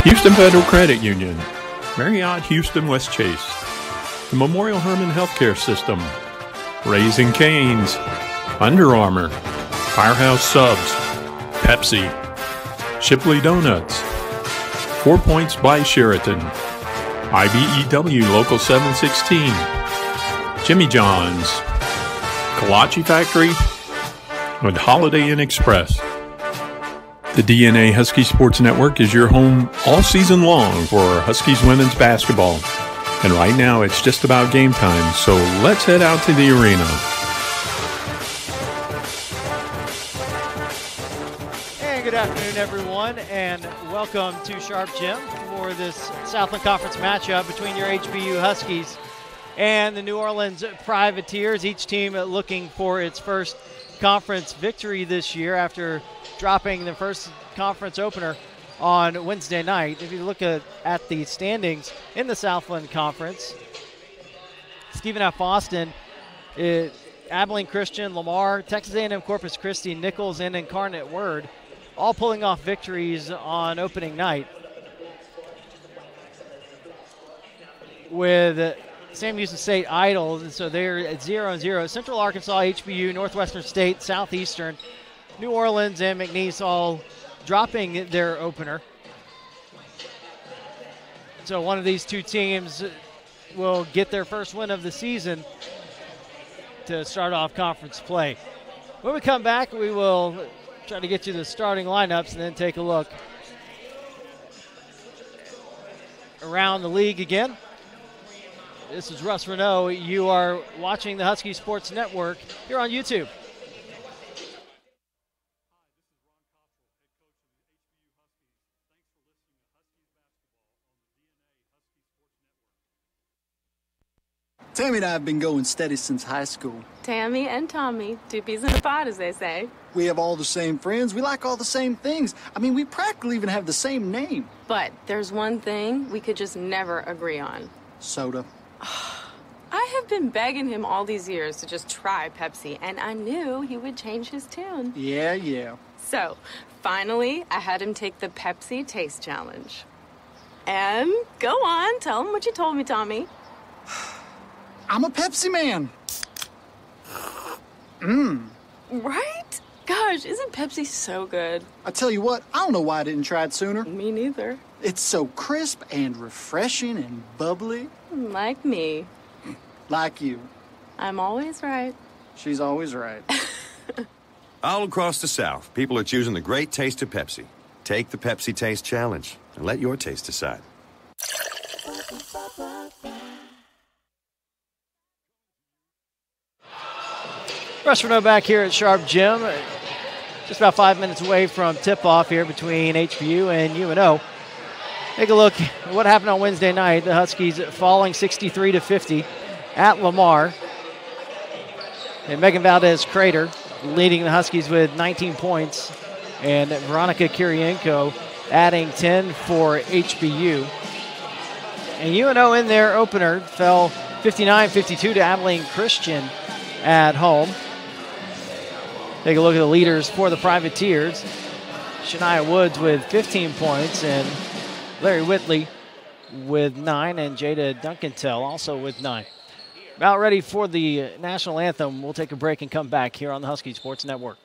Houston Federal Credit Union, Marriott Houston West Chase, the Memorial Hermann Healthcare System, Raising Cane's, Under Armour, Firehouse Subs, Pepsi, Shipley Donuts, 4 Points by Sheraton, IBEW Local 716, Jimmy John's, Kolache Factory, and Holiday Inn Express. The DNA Husky Sports Network is your home all season long for Huskies women's basketball. And right now it's just about game time, so let's head out to the arena. And good afternoon, everyone, and welcome to Sharp Gym for this Southland Conference matchup between your HBU Huskies and the New Orleans Privateers. Each team looking for its first conference victory this year after dropping the first conference opener on Wednesday night. If you look at the standings in the Southland Conference, Stephen F. Austin, Abilene Christian, Lamar, Texas A&M Corpus Christi, Nichols, and Incarnate Word all pulling off victories on opening night, with Sam Houston State idle, and so they're at 0-0. Central Arkansas, HBU, Northwestern State, Southeastern, New Orleans, and McNeese all dropping their opener. So one of these two teams will get their first win of the season to start off conference play. When we come back, we will try to get you the starting lineups and then take a look around the league again. This is Russ Renault. You are watching the Husky Sports Network here on YouTube. Tammy and I have been going steady since high school. Tammy and Tommy, two peas in a pod, as they say. We have all the same friends. We like all the same things. I mean, we practically even have the same name. But there's one thing we could just never agree on. Soda. I have been begging him all these years to just try Pepsi, and I knew he would change his tune. Yeah. So, finally, I had him take the Pepsi Taste Challenge. And go on, tell him what you told me, Tommy. I'm a Pepsi man. Right? Gosh, isn't Pepsi so good? I tell you what, I don't know why I didn't try it sooner. Me neither. It's so crisp and refreshing and bubbly. Like me. Like you. I'm always right. She's always right. All across the South, people are choosing the great taste of Pepsi. Take the Pepsi Taste Challenge and let your taste decide. Russ Renault back here at Sharp Gym. Just about 5 minutes away from tip-off here between HBU and UNO. Take a look at what happened on Wednesday night. The Huskies falling 63-50 at Lamar. And Megan Valdez-Crater leading the Huskies with 19 points. And Veronica Kirienko adding 10 for HBU. And UNO in their opener fell 59-52 to Abilene Christian at home. Take a look at the leaders for the Privateers. Shania Woods with 15 points, and Larry Whitley with 9, and Jada Duncantel also with 9. About ready for the national anthem. We'll take a break and come back here on the Husky Sports Network.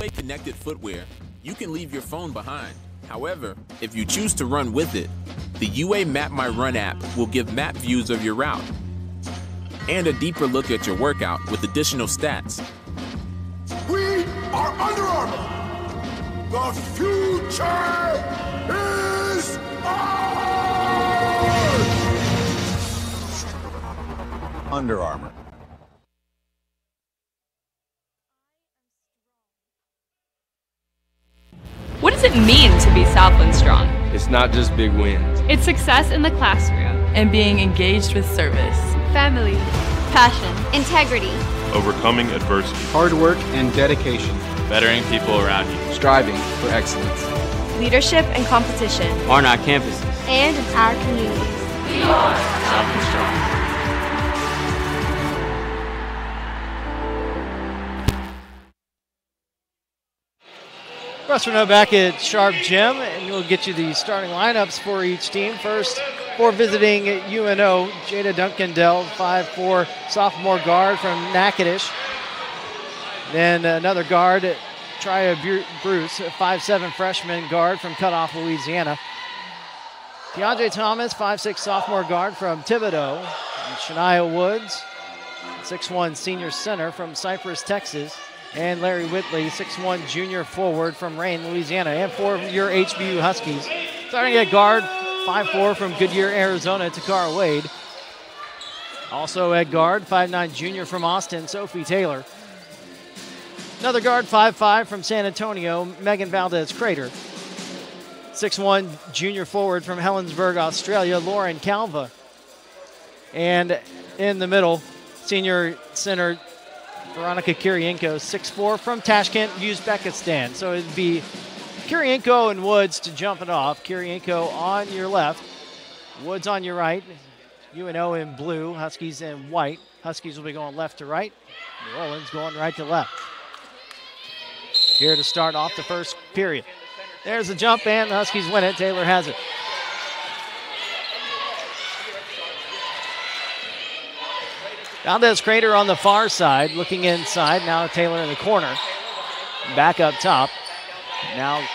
UA-connected footwear, you can leave your phone behind. However, if you choose to run with it, the UA Map My Run app will give map views of your route and a deeper look at your workout with additional stats. We are Under Armour. The future is ours! Under Armour. What does it mean to be Southland Strong? It's not just big wins. It's success in the classroom and being engaged with service, family, passion, integrity, overcoming adversity, hard work and dedication, bettering people around you, striving for excellence, leadership and competition on our campuses and in our communities. We are Southland Strong. Russ Renault back at Sharp Gym, and we'll get you the starting lineups for each team. First, for visiting UNO, Jada Dunkendell, 5'4", sophomore guard from Natchitoches. Then another guard, Trya Bruce, 5'7", freshman guard from Cutoff, Louisiana. DeAndre Thomas, 5'6", sophomore guard from Thibodaux. And Shania Woods, 6'1", senior center from Cypress, Texas. And Larry Whitley, 6'1", junior forward from Rayne, Louisiana. And for your HBU Huskies, starting at guard, 5'4", from Goodyear, Arizona, Takara Wade. Also at guard, 5'9", junior from Austin, Sophie Taylor. Another guard, 5'5", from San Antonio, Megan Valdez-Crater. 6'1", junior forward from Helensburgh, Australia, Lauren Calva. And in the middle, senior center, Veronica Kirienko, 6'4", from Tashkent, Uzbekistan. So it'd be Kirienko and Woods to jump it off. Kirienko on your left, Woods on your right. UNO in blue, Huskies in white. Huskies will be going left to right. New Orleans going right to left. Here to start off the first period. There's the jump, and the Huskies win it. Taylor has it. Valdez-Crater on the far side, looking inside. Now Taylor in the corner. Back up top. Now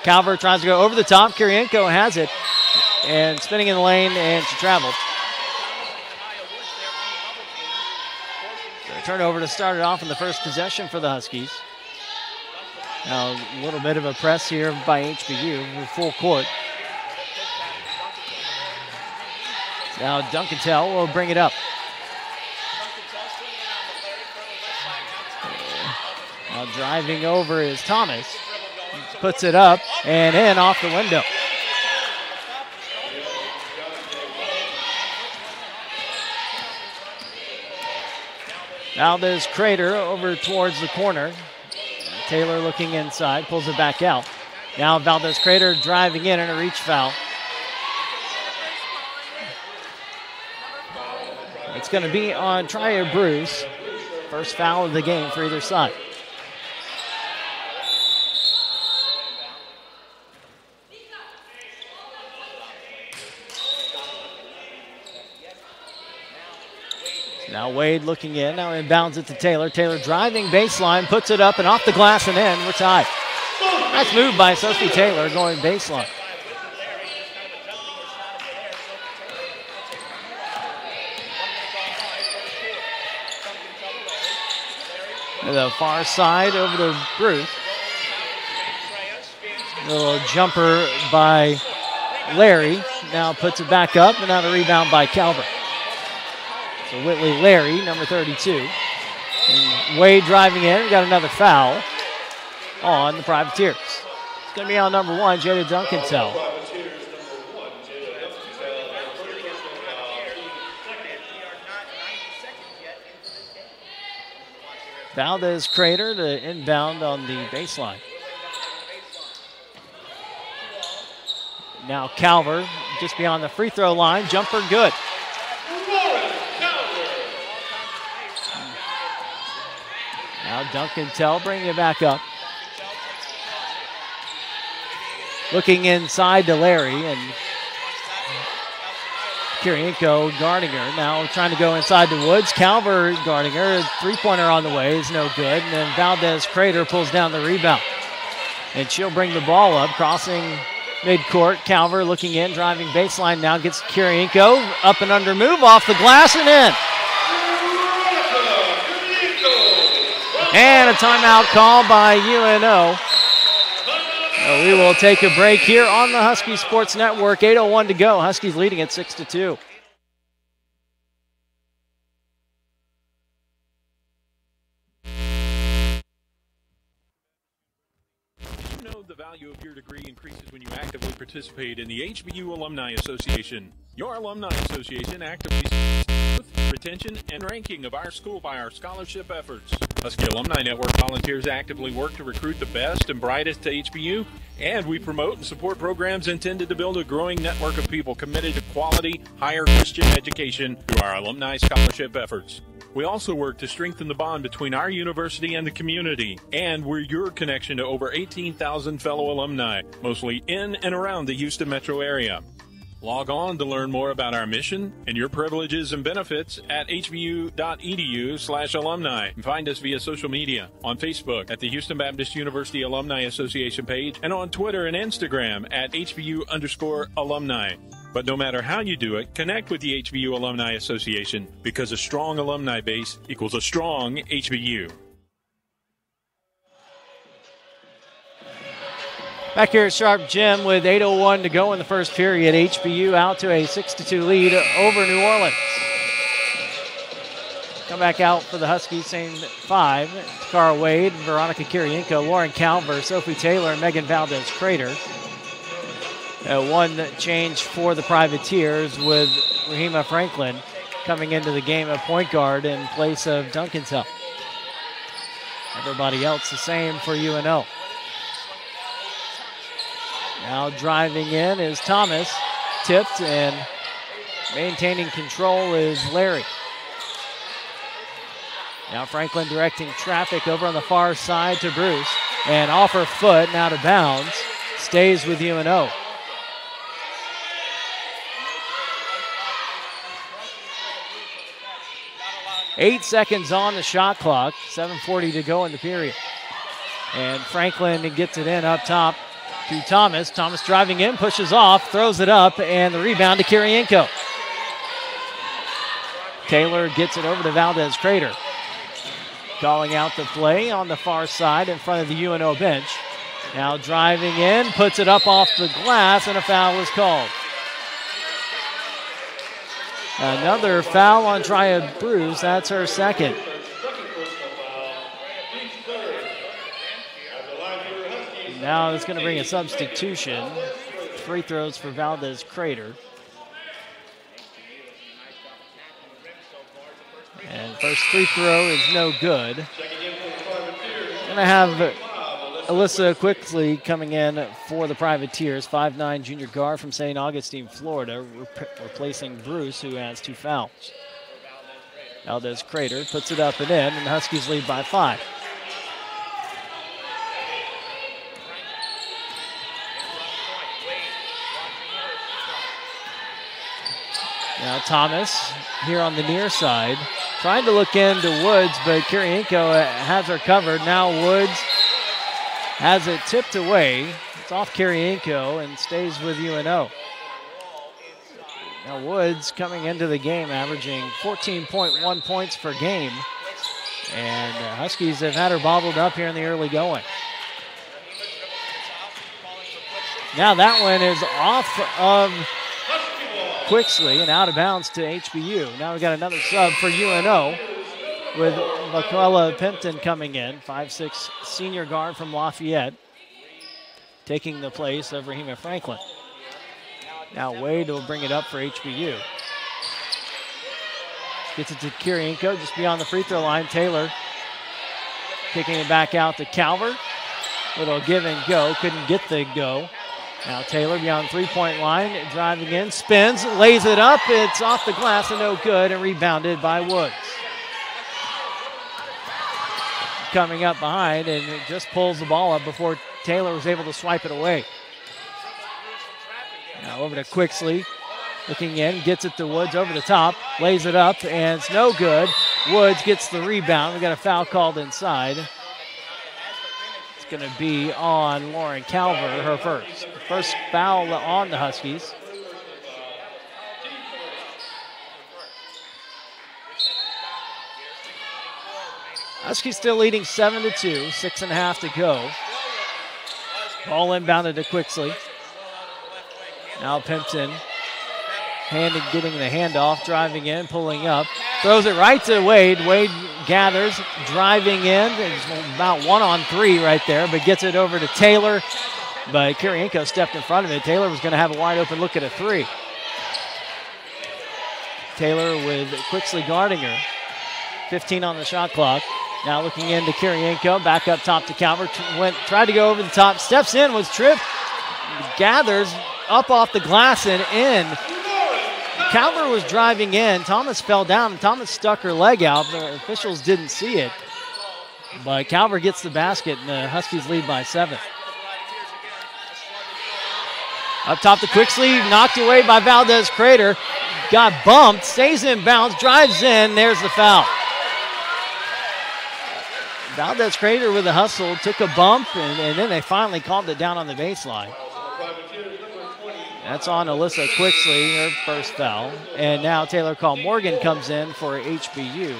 Calvert tries to go over the top. Kirienko has it. And spinning in the lane, and she traveled. So a turnover to start it off in the first possession for the Huskies. Now a little bit of a press here by HBU with full court. Now Dunkentell will bring it up. Now driving over is Thomas. Puts it up and in off the window. Valdez-Crater over towards the corner. Taylor looking inside, pulls it back out. Now Valdez-Crater driving in and a reach foul. It's going to be on Trya Bruce. First foul of the game for either side. Now Wade looking in, now inbounds it to Taylor. Taylor driving baseline, puts it up and off the glass and in. We're tied. Nice move by Sophie Taylor going baseline. To the far side over to Bruce. A little jumper by Larry. Now puts it back up and now the rebound by Calvert. So Whitley Larry, number 32. And Wade driving in. We got another foul on the Privateers. It's going to be on number 1, Jada Dunkentell. Valdez-Crater to inbound on the baseline. Now Calvert just beyond the free throw line. Jumper good. Now Dunkentell bringing it back up. Looking inside to Larry, and Kirienko guarding her. Now trying to go inside to Woods. Calver guarding her. Three-pointer on the way is no good. And then Valdez Crater pulls down the rebound. And she'll bring the ball up, crossing midcourt. Calver looking in, driving baseline now, gets Kirienko. Up and under move, off the glass and in. And a timeout call by UNO. So we will take a break here on the Husky Sports Network. 8:01 to go. Huskies leading at 6-2. The value of your degree increases when you actively participate in the HBU Alumni Association. Your Alumni Association actively supports retention and ranking of our school by our scholarship efforts. Husky Alumni Network volunteers actively work to recruit the best and brightest to HBU, and we promote and support programs intended to build a growing network of people committed to quality, higher Christian education through our alumni scholarship efforts. We also work to strengthen the bond between our university and the community, and we're your connection to over 18,000 fellow alumni, mostly in and around the Houston metro area. Log on to learn more about our mission and your privileges and benefits at hbu.edu/alumni. And find us via social media on Facebook at the Houston Baptist University Alumni Association page and on Twitter and Instagram at HBU_alumni. But no matter how you do it, connect with the HBU Alumni Association, because a strong alumni base equals a strong HBU. Back here at Sharp Gym with 8:01 to go in the first period. HBU out to a 6-2 lead over New Orleans. Come back out for the Huskies, same five. Cara Wade, Veronica Kirienko, Lauren Calver, Sophie Taylor, and Megan Valdez Crater. One change for the Privateers with Rahima Franklin coming into the game at point guard in place of Duncantel. Everybody else the same for UNO. Now driving in is Thomas, tipped, and maintaining control is Larry. Now Franklin directing traffic over on the far side to Bruce, and off her foot and out of bounds, stays with UNO. Eight seconds on the shot clock, 7:40 to go in the period. And Franklin gets it in up top to Thomas. Thomas driving in, pushes off, throws it up, and the rebound to Kirienko. Taylor gets it over to Valdez Crater. Calling out the play on the far side in front of the UNO bench. Now driving in, puts it up off the glass, and a foul is called. Another foul on Trya Bruce. That's her second. Now it's going to bring a substitution. Free throws for Valdez Crater. And first free throw is no good. Going to have Alyssa Quickly coming in for the Privateers, 5'9" junior guard from St. Augustine, Florida, replacing Bruce, who has two fouls. Valdez Crater puts it up and in, and the Huskies lead by 5. Now Thomas here on the near side, trying to look into Woods, but Kirienko has her covered. Now Woods has it tipped away. It's off Kirienko and stays with UNO. Now Woods coming into the game averaging 14.1 points per game. And Huskies have had her bottled up here in the early going. Now that one is off of Quixley and out of bounds to HBU. Now we got another sub for UNO with McCullough Pimpton coming in, 5'6" senior guard from Lafayette, taking the place of Rahima Franklin. Now Wade will bring it up for HBU. Gets it to Kirienko just beyond the free throw line. Taylor kicking it back out to Calver. Little give and go, couldn't get the go. Now Taylor beyond three-point line, driving in, spins, lays it up. It's off the glass and no good, and rebounded by Woods. Coming up behind, and it just pulls the ball up before Taylor was able to swipe it away. Now over to Quixley. Looking in, gets it to Woods over the top, lays it up, and it's no good. Woods gets the rebound. We got a foul called inside. It's going to be on Lauren Calver, her first. First foul on the Huskies. Huskies still leading 7-2, 6.5 to go. Ball inbounded to Quixley. Now Pimpton getting the handoff, driving in, pulling up. Throws it right to Wade. Wade gathers, driving in. It's about 1-on-3 right there, but gets it over to Taylor. But Kirienko stepped in front of it. Taylor was going to have a wide open look at a three. Taylor with Quixley guarding her. 15 on the shot clock. Now looking into Kirienko, back up top to Calver. Tried to go over the top, steps in, was tripped, gathers up off the glass and in. Calver was driving in. Thomas fell down. Thomas stuck her leg out. The officials didn't see it. But Calver gets the basket, and the Huskies lead by 7. Up top to Quixley, knocked away by Valdez Crater. Got bumped, stays in bounds, drives in. There's the foul. Valdez Crater with a hustle, took a bump, and then they finally calmed it down on the baseline. That's on Alyssa Quixley, her first foul. And now Taylor Morgan comes in for HBU.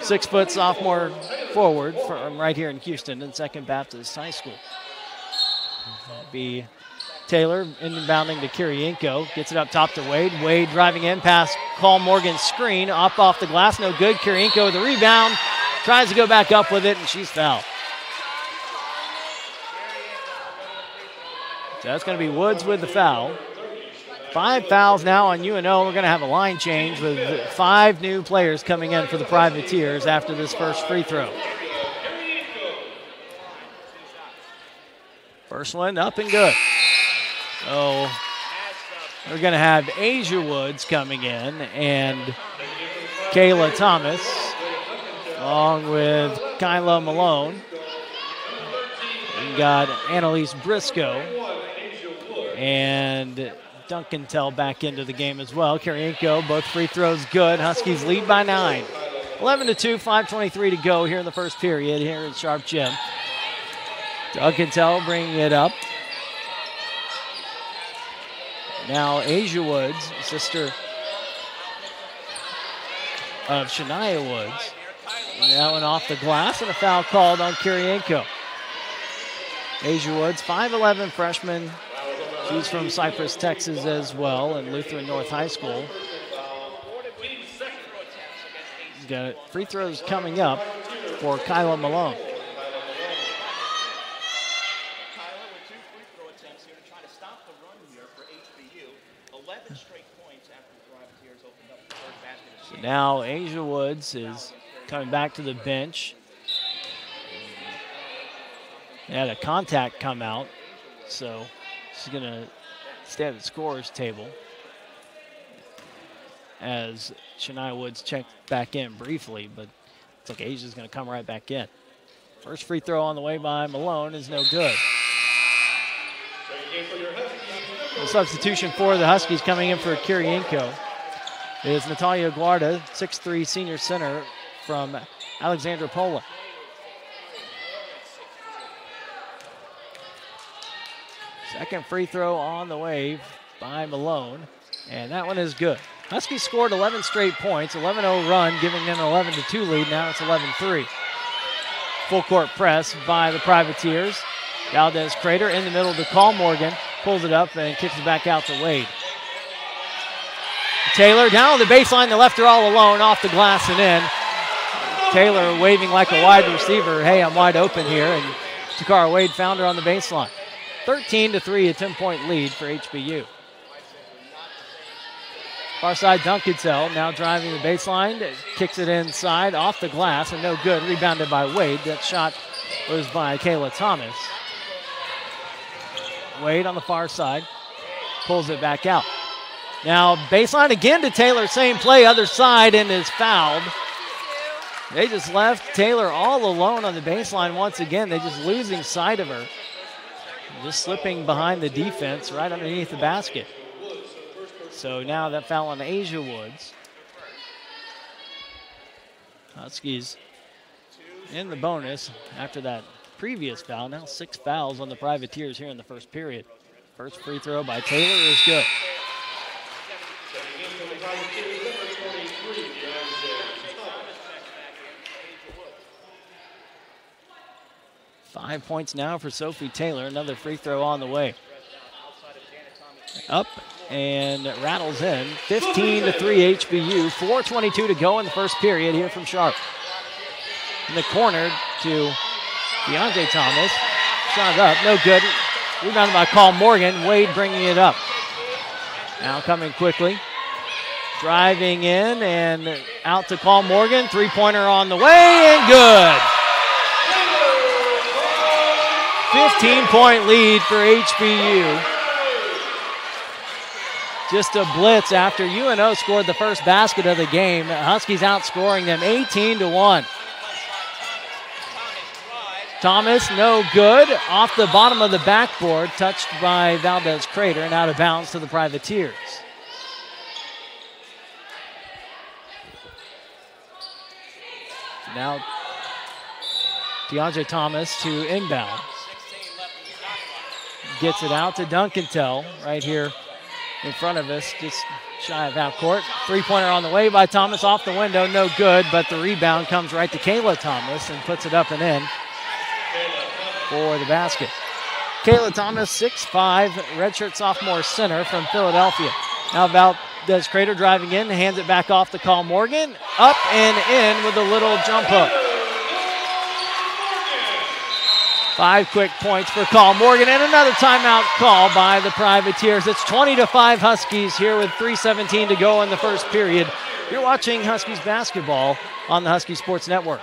6-foot sophomore forward from right here in Houston in Second Baptist High School. That'll be Taylor inbounding to Kirienko. Gets it up top to Wade. Wade driving in past Morgan's screen. Up off the glass, no good. Kirienko with the rebound. Tries to go back up with it, and she's fouled. So that's going to be Woods with the foul. 5 fouls now on UNO. We're going to have a line change with 5 new players coming in for the Privateers after this first free throw. First one up and good. So we're going to have Asia Woods coming in and Kayla Thomas along with Kyla Malone. We got Annalise Briscoe and Duncan Tell back into the game as well. Kirienko, both free throws good. Huskies lead by 9. 11-2, 5:23 to go here in the first period here at Sharp Gym. Duncan Tell bringing it up. Now Asia Woods, sister of Shania Woods. That one off the glass and a foul called on Kirienko. Asia Woods, 5'11 freshman. She's from Cypress, Texas as well, and Lutheran North High School. Got free throws coming up for Kyla Malone. So now Asia Woods is coming back to the bench. They had a contact come out, so she's going to stay at the scorer's table as Shania Woods checked back in briefly, but it's like Asia's going to come right back in. First free throw on the way by Malone is no good. The substitution for the Huskies coming in for Kirienko is Natalia Guarda, 6'3 senior center from Alexandra Pola. Second free throw on the way by Malone, and that one is good. Huskies scored 11 straight points, 11-0 run, giving them an 11-2 lead. Now it's 11-3. Full court press by the Privateers. Valdez Crater in the middle to Morgan, pulls it up and kicks it back out to Wade. Taylor down on the baseline, they left her all alone, off the glass and in. Taylor waving like a wide receiver, hey, I'm wide open here, and Takara Wade found her on the baseline. 13-3, a 10-point lead for HBU. Far side, Duncan-Tell now driving the baseline, kicks it inside, off the glass, and no good. Rebounded by Wade. That shot was by Kayla Thomas. Wade on the far side, pulls it back out. Now baseline again to Taylor, same play, other side, and is fouled. They just left Taylor all alone on the baseline once again. They're just losing sight of her. Just slipping behind the defense right underneath the basket. So now that foul on Asia Woods. Huskies in the bonus after that previous foul. Now 6 fouls on the Privateers here in the first period. First free throw by Taylor is good. Five points now for Sophie Taylor. Another free throw on the way. Up and rattles in. 15-3 HBU. 4:22 to go in the first period here from Sharp. In the corner to DeAndre Thomas. Shot up, no good. Rebounded by Carl Morgan. Wade bringing it up. Now coming quickly. Driving in and out to Carl Morgan. Three-pointer on the way and good. 15-point lead for HBU. Just a blitz after UNO scored the first basket of the game. Huskies outscoring them 18-1. Thomas, no good. Off the bottom of the backboard, touched by Valdez Crater and out of bounds to the Privateers. Now, DeAndre Thomas to inbound. Gets it out to Duncantel right here in front of us, just shy of half court. Three-pointer on the way by Thomas, off the window, no good, but the rebound comes right to Kayla Thomas and puts it up and in for the basket. Kayla Thomas, 6'5", redshirt sophomore center from Philadelphia. Now Valdez Crater driving in, hands it back off to Carl Morgan. Up and in with a little jump hook. 5 quick points for Carl Morgan and another timeout call by the Privateers. It's 20-5 Huskies here with 3:17 to go in the first period. You're watching Huskies basketball on the Husky Sports Network.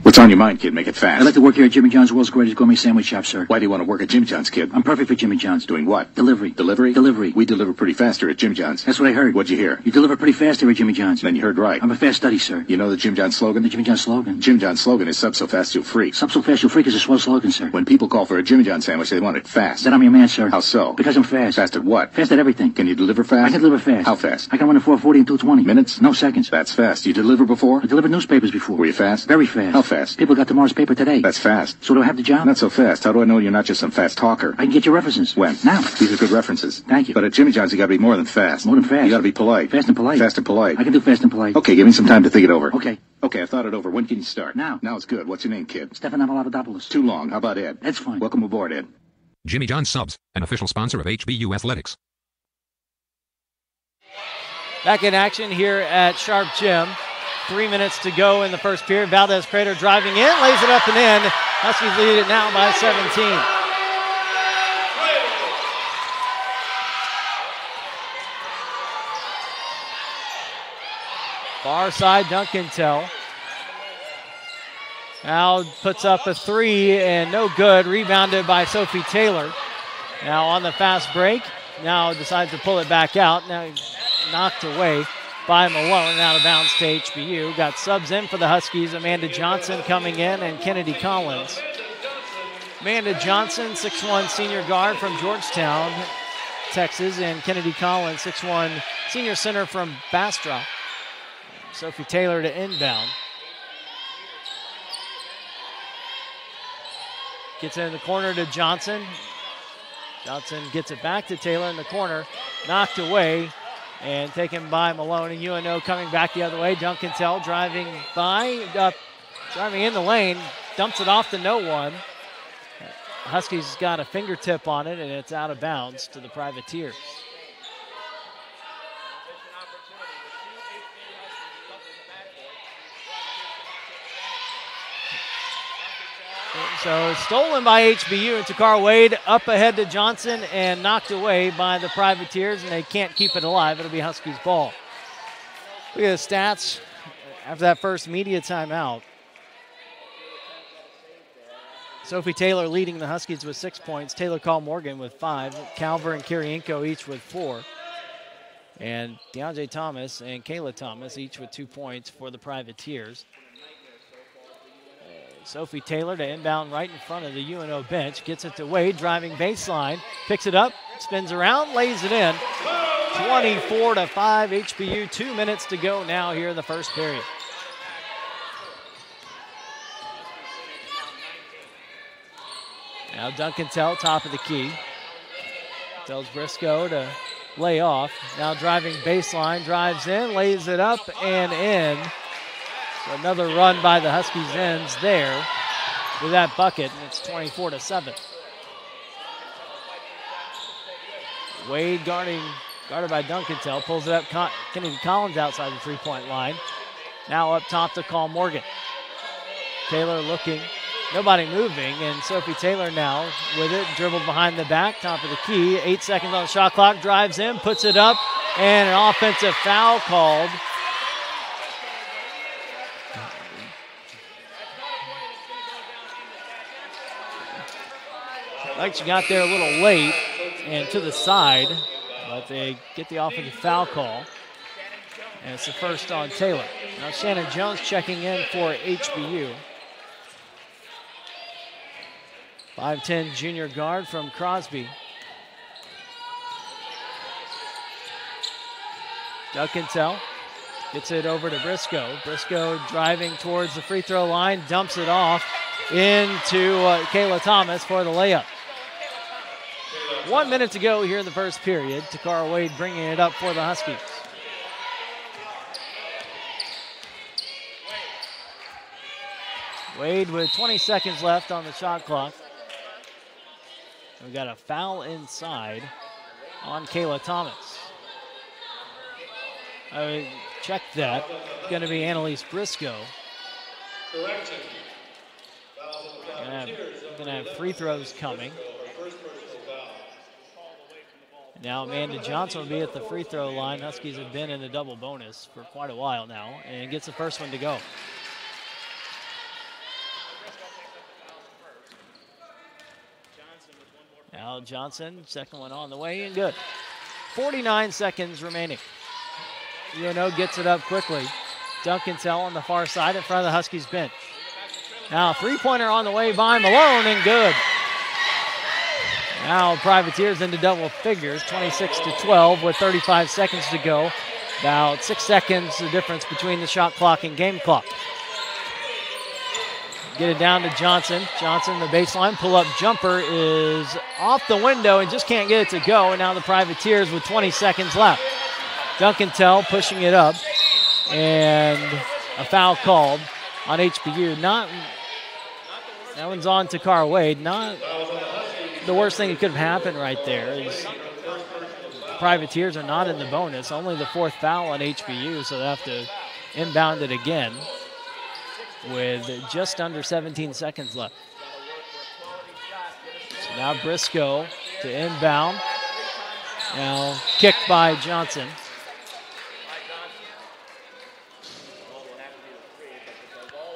What's on your mind, kid? Make it fast. I'd like to work here at Jimmy John's, world's greatest gourmet sandwich shop, sir. Why do you want to work at Jimmy John's, kid? I'm perfect for Jimmy John's. Doing what? Delivery. Delivery? Delivery. We deliver pretty fast here at Jim John's. That's what I heard. What'd you hear? You deliver pretty fast here at Jimmy John's. Then you heard right. I'm a fast study, sir. You know the Jim John's slogan? The Jimmy John's slogan? Jim John's slogan is sub so fast you'll freak. Sub so fast you'll freak is a swell slogan, sir. When people call for a Jimmy John's sandwich, they want it fast. Then I'm your man, sir. How so? Because I'm fast. Fast at what? Fast at everything. Can you deliver fast? I can deliver fast. How fast? I can run a 4:40 and 2:20. Minutes? No seconds. That's fast. You deliver before? I delivered newspapers before. Were you fast? Very fast. How fast? People got tomorrow's paper today. That's fast. So do I have the job? Not so fast. How do I know you're not just some fast talker? I can get your references. When? Now. These are good references. Thank you. But at Jimmy John's, you gotta be more than fast. More than fast? You gotta be polite. Fast and polite? Fast and polite. I can do fast and polite. Okay, give me some time to think it over. Okay. Okay, I've thought it over. When can you start? Now. Now it's good. What's your name, kid? Stefan Avalodopoulos. Too long. How about Ed? Ed's fine. Welcome aboard, Ed. Jimmy John's Subs, an official sponsor of HBU Athletics. Back in action here at Sharp Gym. 3 minutes to go in the first period. Valdez Crater driving in, lays it up and in. Huskies lead it now by 17. Far side, Duncantel. Now puts up a three and no good. Rebounded by Sophie Taylor. Now on the fast break. Now decides to pull it back out. Now knocked away by Malone and out of bounds to HBU. Got subs in for the Huskies. Amanda Johnson coming in and Kennedy Collins. Amanda Johnson, 6'1" senior guard from Georgetown, Texas, and Kennedy Collins, 6'1" senior center from Bastrop. Sophie Taylor to inbound. Gets it in the corner to Johnson. Johnson gets it back to Taylor in the corner. Knocked away and taken by Malone. And UNO coming back the other way. Duncantel driving driving in the lane. Dumps it off to no one. Huskies got a fingertip on it, and it's out of bounds to the Privateers. So stolen by HBU, and Takara Wade up ahead to Johnson and knocked away by the Privateers, and they can't keep it alive. It'll be Huskies ball. Look at the stats after that first media timeout. Sophie Taylor leading the Huskies with 6 points. Taylor Carl Morgan with 5. Calver and Kirienko each with 4. And DeAndre Thomas and Kayla Thomas each with 2 points for the Privateers. Sophie Taylor to inbound right in front of the UNO bench. Gets it to Wade, driving baseline. Picks it up, spins around, lays it in. 24-5 HBU. 2 minutes to go now here in the first period. Now Duncan-Tell, top of the key. Tells Briscoe to lay off. Now driving baseline, drives in, lays it up and in. So another run by the Huskies ends there with that bucket, and it's 24-7. Wade guarded by Duncan-Tell, pulls it up. Kennedy Collins outside the three-point line. Now up top to call Morgan. Taylor looking. Nobody moving, and Sophie Taylor now with it, dribbled behind the back, top of the key. 8 seconds on the shot clock, drives in, puts it up, and an offensive foul called. Like she got there a little late and to the side, but they get the offensive foul call, and it's the first on Taylor. Now Shannon Jones checking in for HBU. 5'10" junior guard from Crosby. Duncan-Tell gets it over to Briscoe. Briscoe driving towards the free throw line, dumps it off into Kayla Thomas for the layup. 1 minute to go here in the first period. Takara Wade bringing it up for the Huskies. Wade with 20 seconds left on the shot clock. We got a foul inside on Kayla Thomas. Check that. It's going to be Annalise Briscoe. Correction. Going to have free throws coming. Now Amanda Johnson will be at the free throw line. Huskies have been in the double bonus for quite a while now, and gets the first one to go. Now Johnson, second one on the way, and good. 49 seconds remaining. UNO gets it up quickly. Duncan-Tell on the far side in front of the Huskies bench. Now three-pointer on the way by Malone, and good. Now Privateers into double figures, 26-12 with 35 seconds to go. About 6 seconds the difference between the shot clock and game clock. Get it down to Johnson. Johnson, the baseline pull-up jumper is off the window and just can't get it to go. And now the Privateers with 20 seconds left. Duncan-Tell pushing it up, and a foul called on HBU. That one's on Takara Wade. Not the worst thing that could have happened right there. Is Privateers are not in the bonus. Only the fourth foul on HBU, so they have to inbound it again with just under 17 seconds left. So now Briscoe to inbound. Now kicked by Johnson.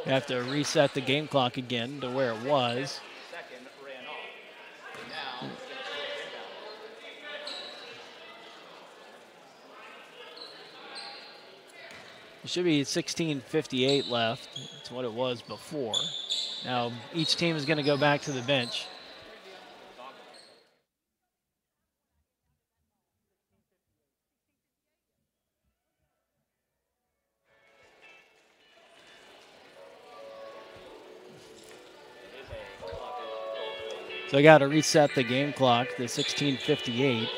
You have to reset the game clock again to where it was. It should be 16:58 left. That's what it was before. Now each team is going to go back to the bench. So I got to reset the game clock to 16:58.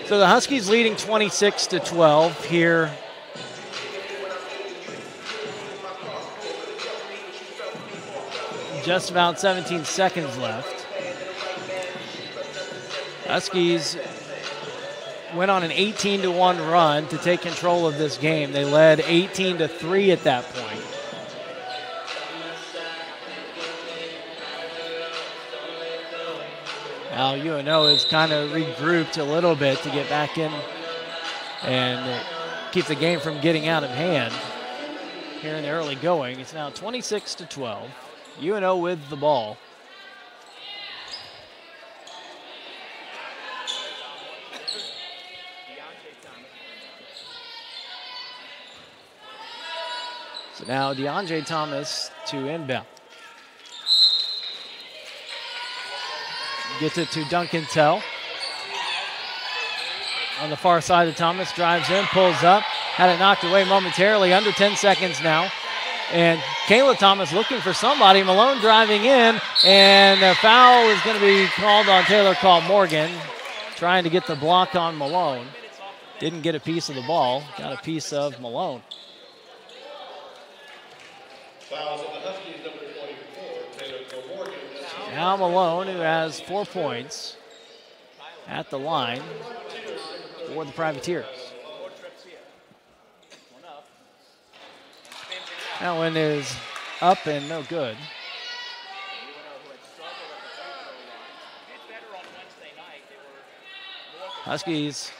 So the Huskies leading 26-12 here. Just about 17 seconds left. Huskies went on an 18-1 run to take control of this game. They led 18-3 at that point. Now UNO is kind of regrouped a little bit to get back in and keep the game from getting out of hand here in the early going. It's now 26-12 UNO with the ball. So now DeAndre Thomas to inbound. Gets it to Duncan Tell. On the far side of Thomas, drives in, pulls up. Had it knocked away momentarily, under 10 seconds now. And Kayla Thomas looking for somebody. Malone driving in, and a foul is going to be called on Taylor Morgan, trying to get the block on Malone. Didn't get a piece of the ball, got a piece of Malone. Fouls on the Huskies, number 24, Taylor Morgan. Now Malone, who has 4 points at the line for the Privateers. That one is up and no good. Huskies,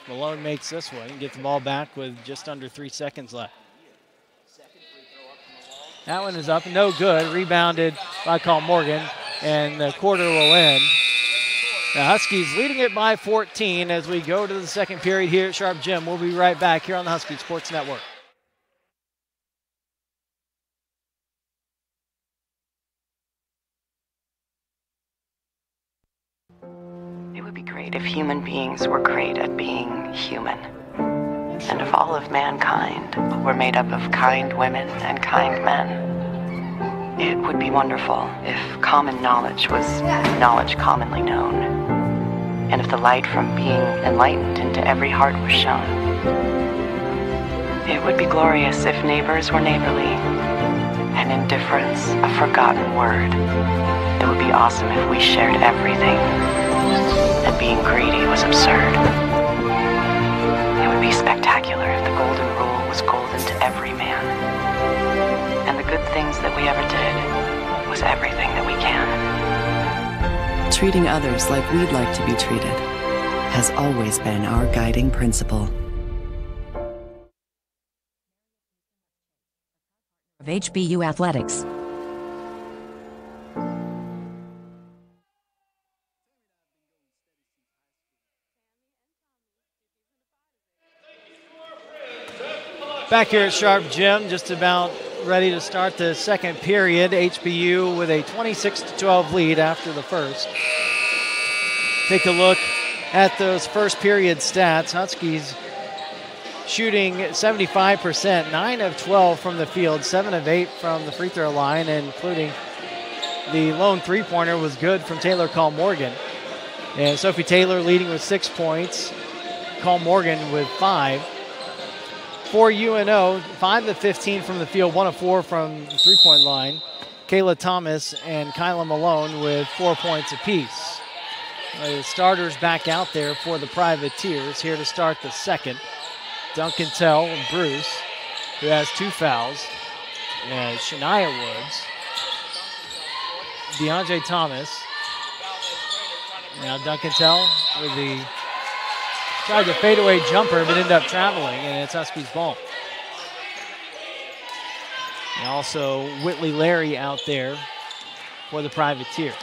Malone makes this one, gets the ball back with just under 3 seconds left. That one is up, no good. Rebounded by Morgan, and the quarter will end. The Huskies leading it by 14 as we go to the second period here at Sharp Gym. We'll be right back here on the Husky Sports Network. It would be great if human beings were great at being human. And if all of mankind were made up of kind women and kind men. It would be wonderful if common knowledge was knowledge commonly known. And if the light from being enlightened into every heart was shown. It would be glorious if neighbors were neighborly, and indifference a forgotten word. It would be awesome if we shared everything, and being greedy was absurd. It would be spectacular if the golden rule was golden to every man. And the good things that we ever did was everything that we can. Treating others like we'd like to be treated has always been our guiding principle. Of HBU Athletics. Back here at Sharp Gym, just about ready to start the second period. HBU with a 26-12 lead after the first. Take a look at those first period stats. Huskies shooting 75%, 9 of 12 from the field, 7 of 8 from the free throw line, including the lone three-pointer was good from Taylor Morgan. And Sophie Taylor leading with 6 points, Morgan with 5. For UNO, 5 of 15 from the field, 1 of 4 from the three-point line. Kayla Thomas and Kyla Malone with 4 points apiece. The starters back out there for the Privateers here to start the second. Duncan Tell and Bruce, who has 2 fouls. And Shania Woods. DeAndre Thomas. Now Duncan Tell with the tried the fadeaway jumper, but ended up traveling, and it's Huskies ball. And also Whitley Larry out there for the Privateers.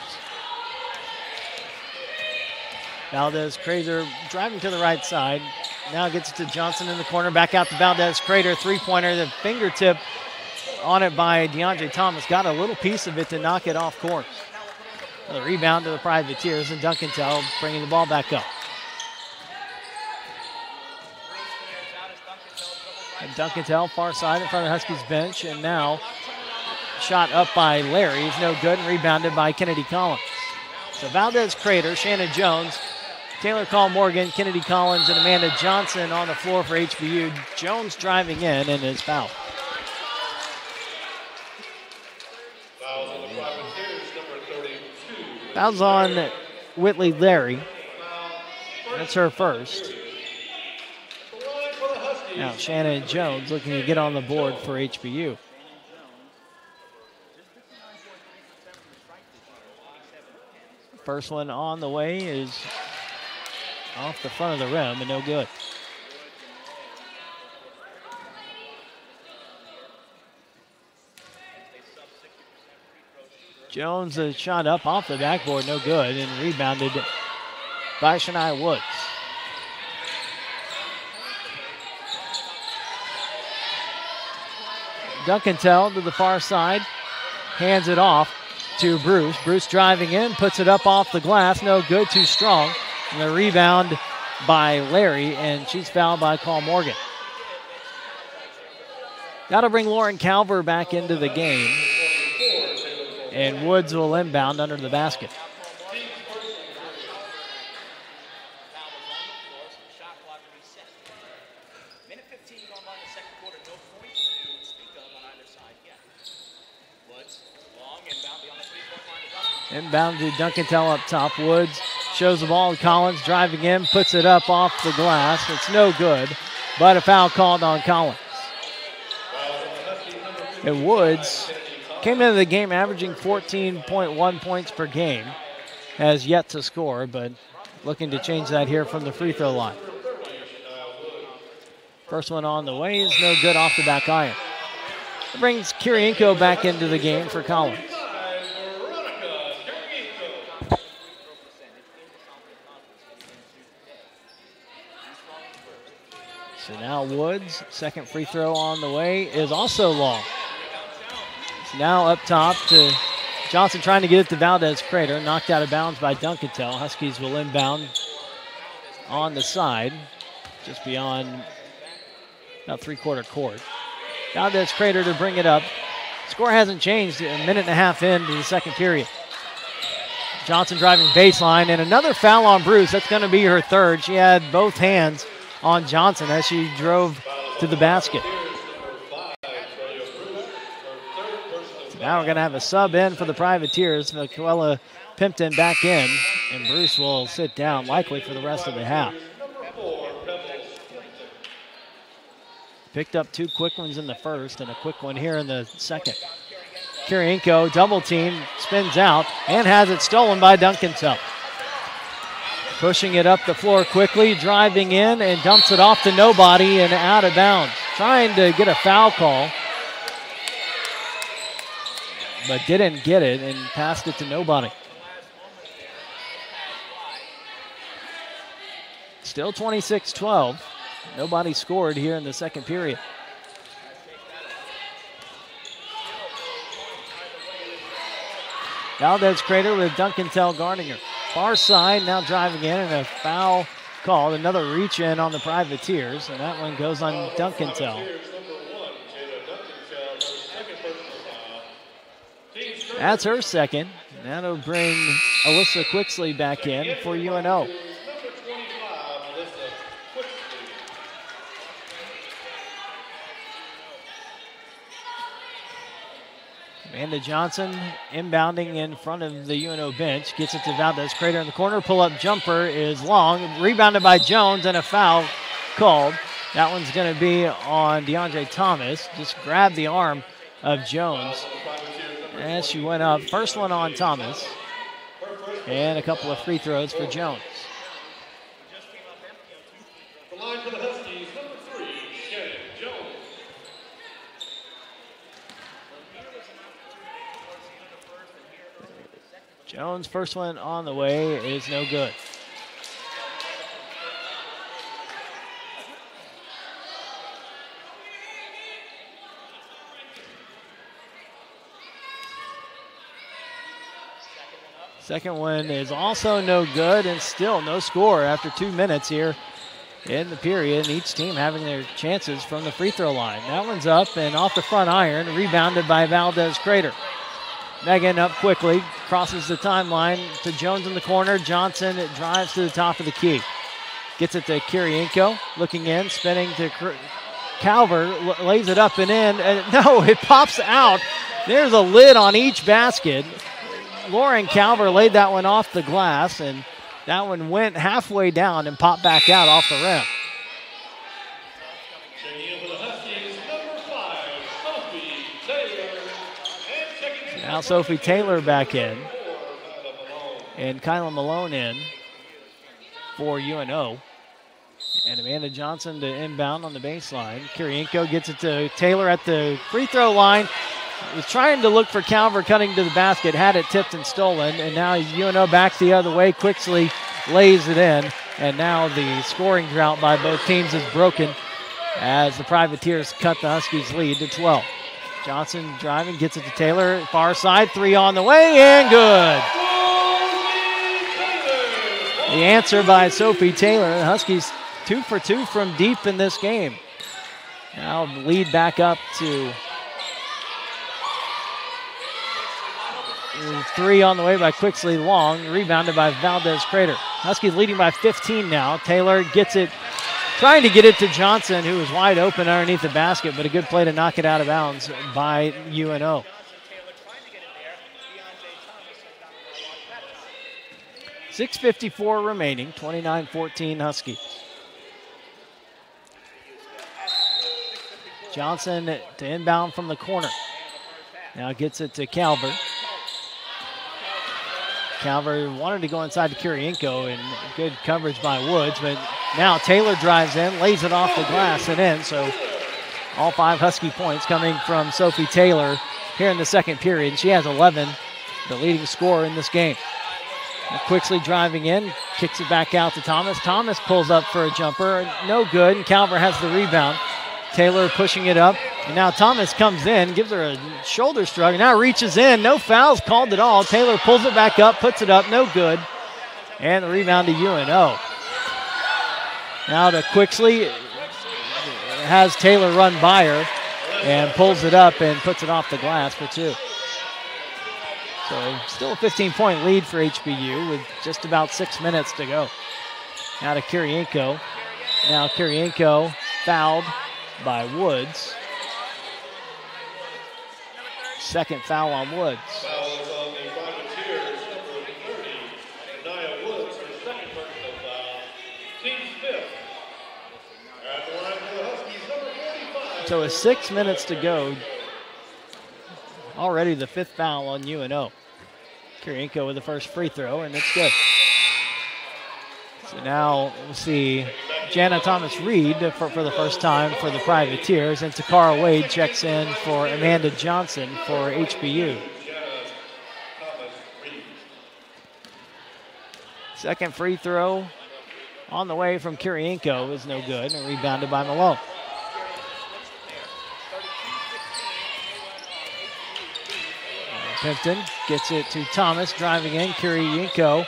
Valdez Crater driving to the right side. Now gets it to Johnson in the corner. Back out to Valdez Crater. Three-pointer, the fingertip on it by DeAndre Thomas. Got a little piece of it to knock it off course. The rebound to the Privateers, and Duncan Tell bringing the ball back up. And Duncan Tell, far side in front of the Huskies bench, and now shot up by Larry. He's no good, and rebounded by Kennedy Collins. So Valdez Crater, Shannon Jones, Taylor Morgan, Kennedy Collins, and Amanda Johnson on the floor for HBU. Jones driving in and is fouled. Fouls on Whitley Larry. That's her first. Now Shannon Jones looking to get on the board for HBU. First one on the way is off the front of the rim and no good. Jones a shot up off the backboard, no good, and rebounded by Shania Woods. Duncantel to the far side, hands it off to Bruce. Bruce driving in, puts it up off the glass, no good, too strong. And the rebound by Larry, and she's fouled by Carl Morgan. That'll bring Lauren Calver back into the game. And Woods will inbound under the basket. Inbound to Duncantel up top. Woods shows the ball to Collins, driving in, puts it up off the glass. It's no good, but a foul called on Collins. And Woods came into the game averaging 14.1 points per game. Has yet to score, but looking to change that here from the free throw line. First one on the way is no good off the back iron. It brings Kirienko back into the game for Collins. So now Woods, second free throw on the way, is also long. It's now up top to Johnson trying to get it to Valdez Crater. Knocked out of bounds by Duncantel. Huskies will inbound on the side, just beyond about three-quarter court. Valdez Crater to bring it up. Score hasn't changed, a minute and a half into the second period. Johnson driving baseline, and another foul on Bruce. That's going to be her third. She had both hands on Johnson as she drove to the basket. So now we're going to have a sub in for the Privateers. Michaela Pimpton back in, and Bruce will sit down likely for the rest of the half. Picked up two quick ones in the first and a quick one here in the second. Kirienko double team, spins out, and has it stolen by Duncantel. Pushing it up the floor quickly, driving in, and dumps it off to nobody and out of bounds. Trying to get a foul call, but didn't get it and passed it to nobody. Still 26-12. Nobody scored here in the second period. Valdez Crater with Duncantel guarding her. Far side now driving in, and a foul called. Another reach in on the Privateers, and that one goes on Duncantel. That's her second. That'll bring Alyssa Quixley back in for UNO. Amanda Johnson inbounding in front of the UNO bench. Gets it to Valdez Crater in the corner. Pull-up jumper is long. Rebounded by Jones and a foul called. That one's going to be on DeAndre Thomas. Just grabbed the arm of Jones as she went up. First one on Thomas. And a couple of free throws for Jones. Jones' first one on the way is no good. Second one is also no good, and still no score after 2 minutes here in the period. And each team having their chances from the free throw line. That one's up and off the front iron, rebounded by Valdez Crater. Megan up quickly, crosses the timeline to Jones in the corner. Johnson drives to the top of the key. Gets it to Kirienko, looking in, spinning to Calver, lays it up and in. No, it pops out. There's a lid on each basket. Lauren Calver laid that one off the glass, and that one went halfway down and popped back out off the rim. Now Sophie Taylor back in, and Kyla Malone in for UNO. And Amanda Johnson to inbound on the baseline. Kirienko gets it to Taylor at the free throw line. was trying to look for Calver cutting to the basket, had it tipped and stolen, and now UNO backs the other way, quickly lays it in, and now the scoring drought by both teams is broken as the Privateers cut the Huskies' lead to 12. Johnson driving, gets it to Taylor, far side, 3 on the way, and good. The answer by Sophie Taylor. The Huskies 2 for 2 from deep in this game. Now lead back up to 3 on the way by Quixley Long, rebounded by Valdez Crater. Huskies leading by 15 now. Taylor gets it, trying to get it to Johnson, who was wide open underneath the basket, but a good play to knock it out of bounds by UNO. .6:54 remaining, 29-14 Huskies. Johnson to inbound from the corner. Now gets it to Calver. Calver wanted to go inside to Kirienko, and good coverage by Woods, but now Taylor drives in, lays it off the glass and in, so all 5 Husky points coming from Sophie Taylor here in the second period. She has 11, the leading scorer in this game. Now Quixley driving in, kicks it back out to Thomas. Thomas pulls up for a jumper, no good, and Calver has the rebound. Taylor pushing it up, and now Thomas comes in, gives her a shoulder shrug, and now reaches in. No fouls called at all. Taylor pulls it back up, puts it up, no good. And the rebound to UNO. Now to Quixley, has Taylor run by her, and pulls it up and puts it off the glass for 2. So still a 15-point lead for HBU with just about 6 minutes to go. Now to Kirienko. Now Kirienko fouled by Woods. Second foul on Woods. So with 6 minutes to go, already the 5th foul on UNO. Kirienko with the first free throw, and it's good. So now we'll see Jana Thomas-Reed for the first time for the Privateers, and Takara Wade checks in for Amanda Johnson for HBU. Second free throw on the way from Kirienko is no good, and rebounded by Malone. Pimpton gets it to Thomas, driving in. Kirienko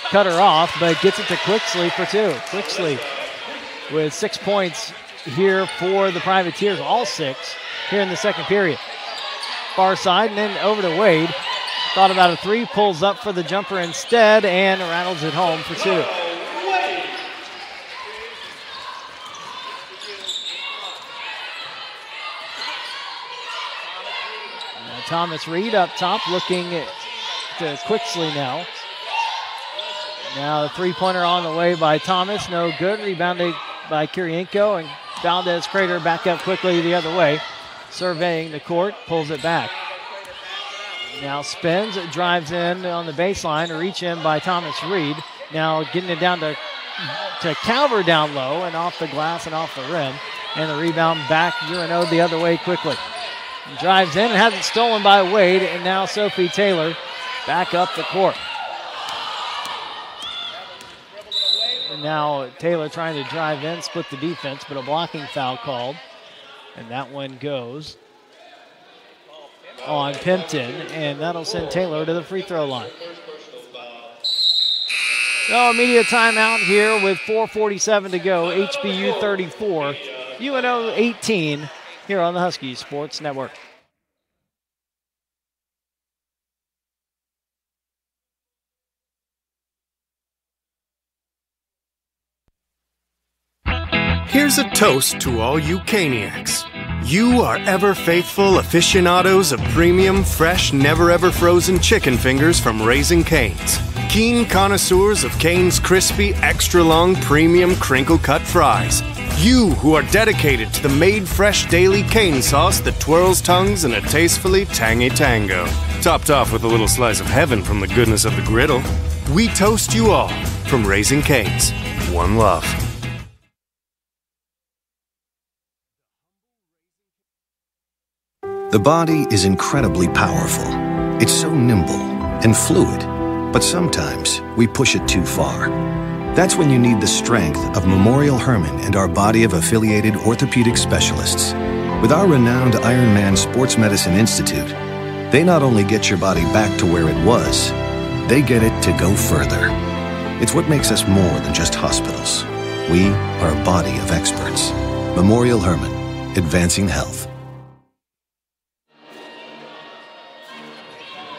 cut her off, but gets it to Quixley for 2. Quixley with 6 points here for the Privateers, all 6 here in the second period. Far side, and then over to Wade. Thought about a 3, pulls up for the jumper instead, and rattles it home for 2. Thomas-Reed up top, looking to Quixley now. Now the three-pointer on the way by Thomas, no good. Rebounded by Kirienko, and Valdez Crater back up quickly the other way. Surveying the court, pulls it back. Now spins, drives in on the baseline, a reach in by Thomas-Reed. Now getting it down to Calver down low, and off the glass and off the rim. And the rebound back, UNO the other way quickly. Drives in and has it stolen by Wade, and now Sophie Taylor back up the court. And now Taylor trying to drive in, split the defense, but a blocking foul called. And that one goes on Pimpton, and that'll send Taylor to the free throw line. So immediate timeout here with 4:47 to go. HBU 34, UNO 18. Here on the Husky Sports Network. Here's a toast to all you Caniacs. You are ever faithful aficionados of premium, fresh, never-ever frozen chicken fingers from Raising Cane's. Keen connoisseurs of Cane's crispy, extra-long, premium crinkle-cut fries. You who are dedicated to the made-fresh daily cane sauce that twirls tongues in a tastefully tangy tango. Topped off with a little slice of heaven from the goodness of the griddle. We toast you all from Raising Cane's. One love. The body is incredibly powerful. It's so nimble and fluid, but sometimes we push it too far. That's when you need the strength of Memorial Hermann and our body of affiliated orthopedic specialists. With our renowned Ironman Sports Medicine Institute, they not only get your body back to where it was, they get it to go further. It's what makes us more than just hospitals. We are a body of experts. Memorial Hermann, advancing health.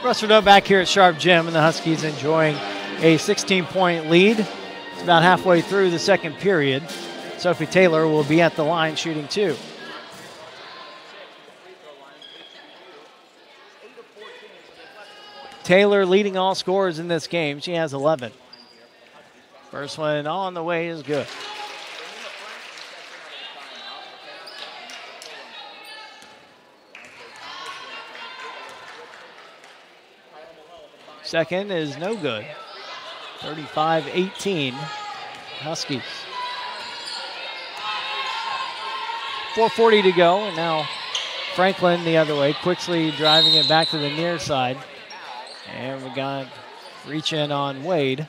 Russ Renaud back here at Sharp Gym, and the Huskies enjoying a 16-point lead. It's about halfway through the second period. Sophie Taylor will be at the line shooting 2. Taylor leading all scorers in this game. She has 11. First one on the way is good. Second is no good. 35-18 Huskies. 4:40 to go, and now Franklin the other way, quickly driving it back to the near side. And we got reach in on Wade.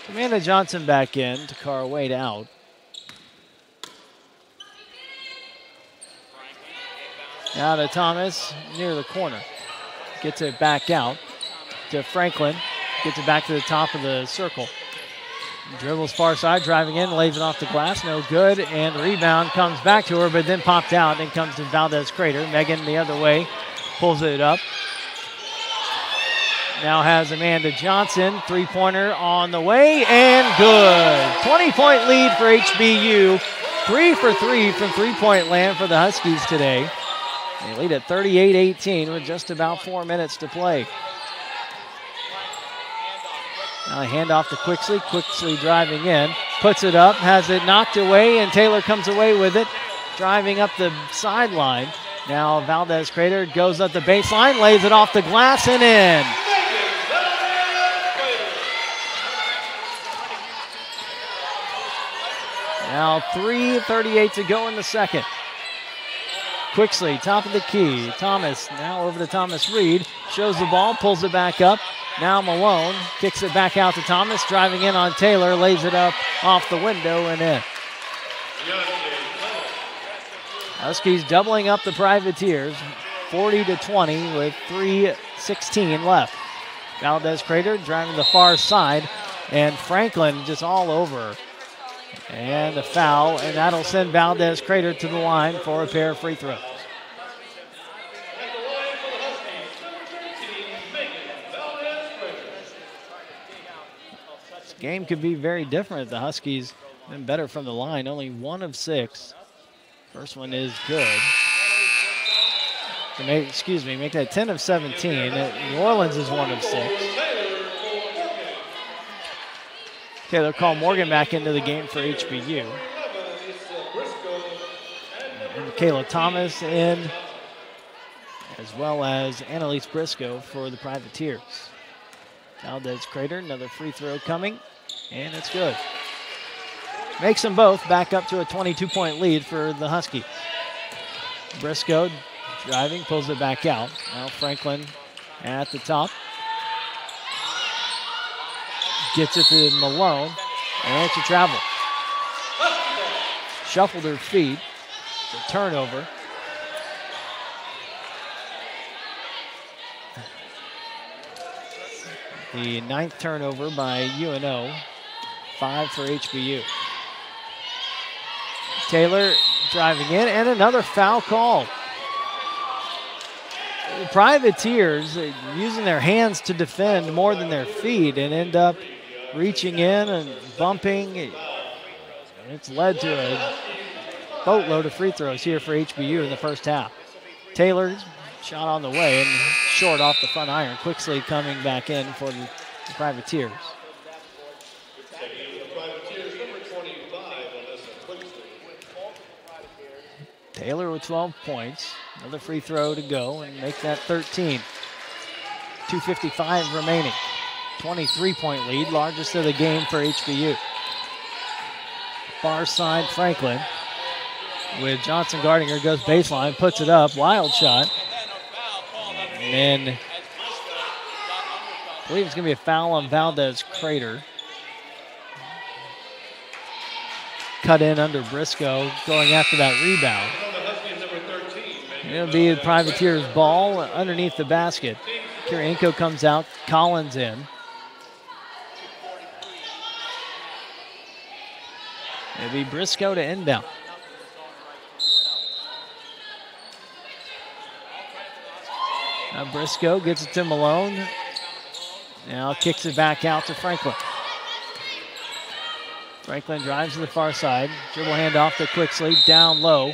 Amanda Johnson back in, Takara Wade out. Now to Thomas near the corner. Gets it back out to Franklin. Gets it back to the top of the circle. Dribbles far side, driving in, lays it off the glass, no good. And the rebound comes back to her, but then popped out and comes to Valdez Crater. Megan the other way, pulls it up. Now has Amanda Johnson, three-pointer on the way, and good. 20-point lead for HBU. 3 for 3 from three-point land for the Huskies today. They lead at 38-18 with just about 4 minutes to play. Now a handoff to Quixley. Quixley driving in, puts it up, has it knocked away, and Taylor comes away with it, driving up the sideline. Now Valdez Crater goes up the baseline, lays it off the glass and in. Now 3:38 to go in the second. Quixley, top of the key. Thomas now over to Thomas Reed. Shows the ball, pulls it back up. Now Malone kicks it back out to Thomas, driving in on Taylor, lays it up off the window and in. Huskies doubling up the Privateers, 40-20 with 3:16 left. Valdez Crater driving the far side, and Franklin just all over. And a foul, and that'll send Valdez Crater to the line for a pair of free throws. This game could be very different. The Huskies been better from the line, only 1 of 6. First one is good. Make that 10 of 17. New Orleans is 1 of 6. Taylor called Morgan back into the game for HBU. And Kayla Thomas in, as well as Annalise Briscoe for the Privateers. Valdez Crater, another free throw coming, and it's good. Makes them both back up to a 22-point lead for the Huskies. Briscoe driving, pulls it back out. Now Franklin at the top. Gets it to Malone, and it's a travel. Shuffled her feet. It's a turnover. The 9th turnover by UNO. 5 for HBU. Taylor driving in, and another foul call. The Privateers using their hands to defend more than their feet and end up reaching in and bumping. It's led to a boatload of free throws here for HBU in the first half. Taylor's shot on the way and short off the front iron. Quixley coming back in for the Privateers. Taylor with 12 points. Another free throw to go and make that 13. 2:55 remaining. 23-point lead, largest of the game for HBU. Far side, Franklin with Johnson guarding her, goes baseline, puts it up, wild shot. And then I believe it's going to be a foul on Valdez Crater. Cut in under Briscoe, going after that rebound. It'll be the Privateers' ball underneath the basket. Kirienko comes out, Collins in. It'll be Briscoe to inbound. Now Briscoe gets it to Malone. Now kicks it back out to Franklin. Franklin drives to the far side. Dribble handoff to Quixley, down low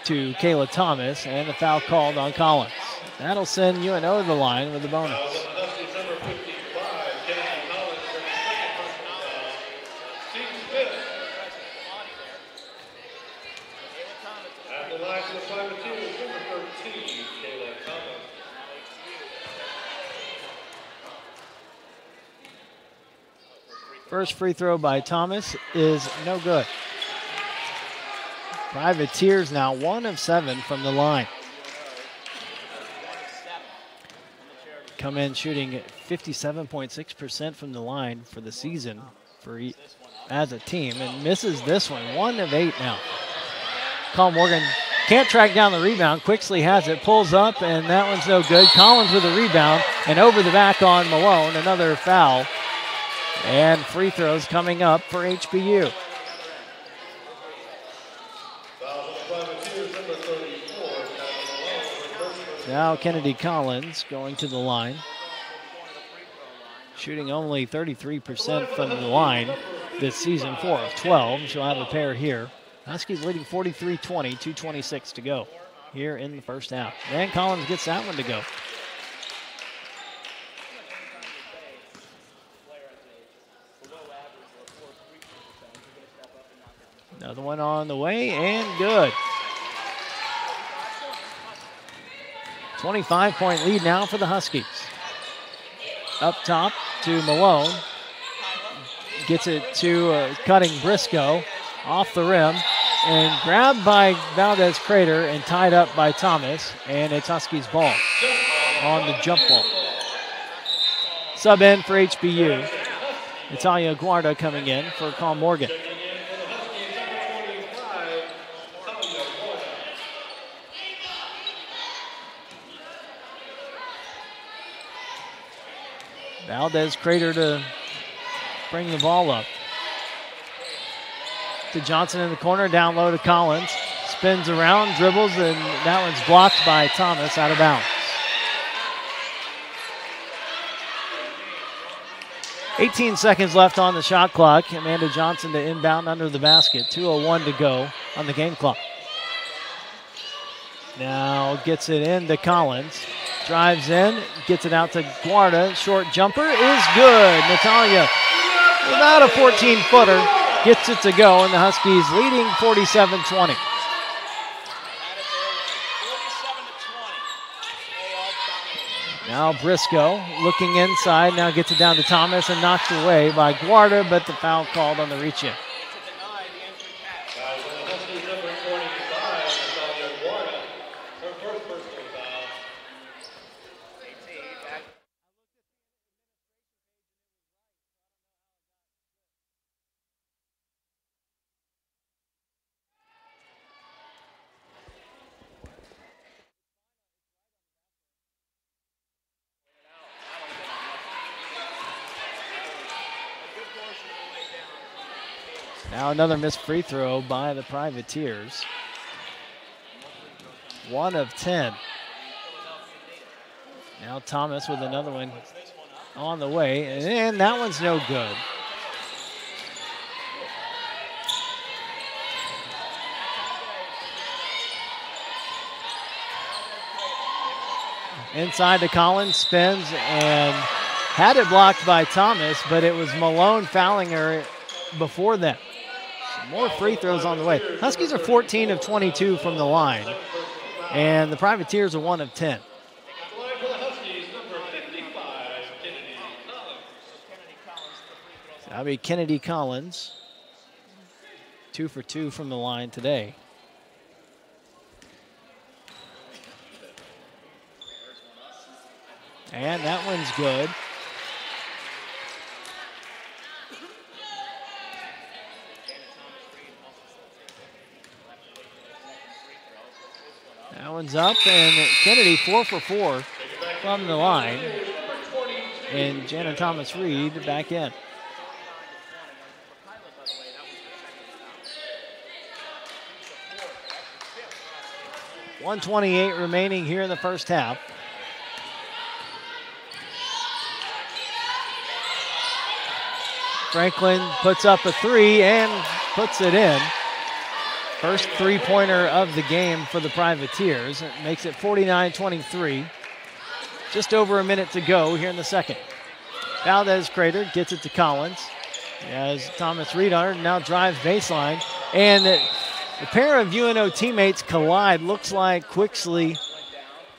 to Kayla Thomas, and a foul called on Collins. That'll send UNO to the line with the bonus. First free throw by Thomas is no good. Privateers now 1 of 7 from the line. Come in shooting 57.6% from the line for the season as a team, and misses this one. 1 of 8 now. Colin Morgan can't track down the rebound. Quixley has it, pulls up, and that one's no good. Collins with a rebound, and over the back on Malone, another foul. And free throws coming up for HBU. Now Kennedy Collins going to the line. Shooting only 33% from the line this season, 4 of 12. She'll have a pair here. Huskies leading 43-20, 2:26 to go here in the first half. And Collins gets that one to go. Another one on the way, and good. 25-point lead now for the Huskies. Up top to Malone. Gets it to cutting Briscoe. Off the rim. And grabbed by Valdez Crater and tied up by Thomas. And it's Huskies' ball on the jump ball. Sub in for HBU. Natalia Guarda coming in for Colin Morgan. Valdez Crater to bring the ball up. To Johnson in the corner, down low to Collins. Spins around, dribbles, and that one's blocked by Thomas, out of bounds. 18 seconds left on the shot clock. Amanda Johnson to inbound under the basket. 2:01 to go on the game clock. Now gets it in to Collins. Drives in, gets it out to Guarda. Short jumper is good. Natalia, without a 14-footer, gets it to go, and the Huskies leading 47-20. Now Briscoe looking inside, now gets it down to Thomas and knocked away by Guarda, but the foul called on the reach-in. Now another missed free throw by the Privateers. 1 of 10. Now Thomas with another one on the way, and that one's no good. Inside to Collins, spins, and had it blocked by Thomas, but it was Malone fouling her before that. More free throws on the way. Huskies are 14 of 22 from the line, and the Privateers are 1 of 10. That'll be Kennedy Collins. 2 for 2 from the line today. And that one's good. That one's up, and Kennedy 4 for 4 from the line. And Janet Thomas-Reed back in. .128 remaining here in the first half. Franklin puts up a 3 and puts it in. First three-pointer of the game for the Privateers. It makes it 49-23. Just over a minute to go here in the second. Valdez Crater gets it to Collins. As Thomas Reed on her, now drives baseline. And the pair of UNO teammates collide. Looks like Quixley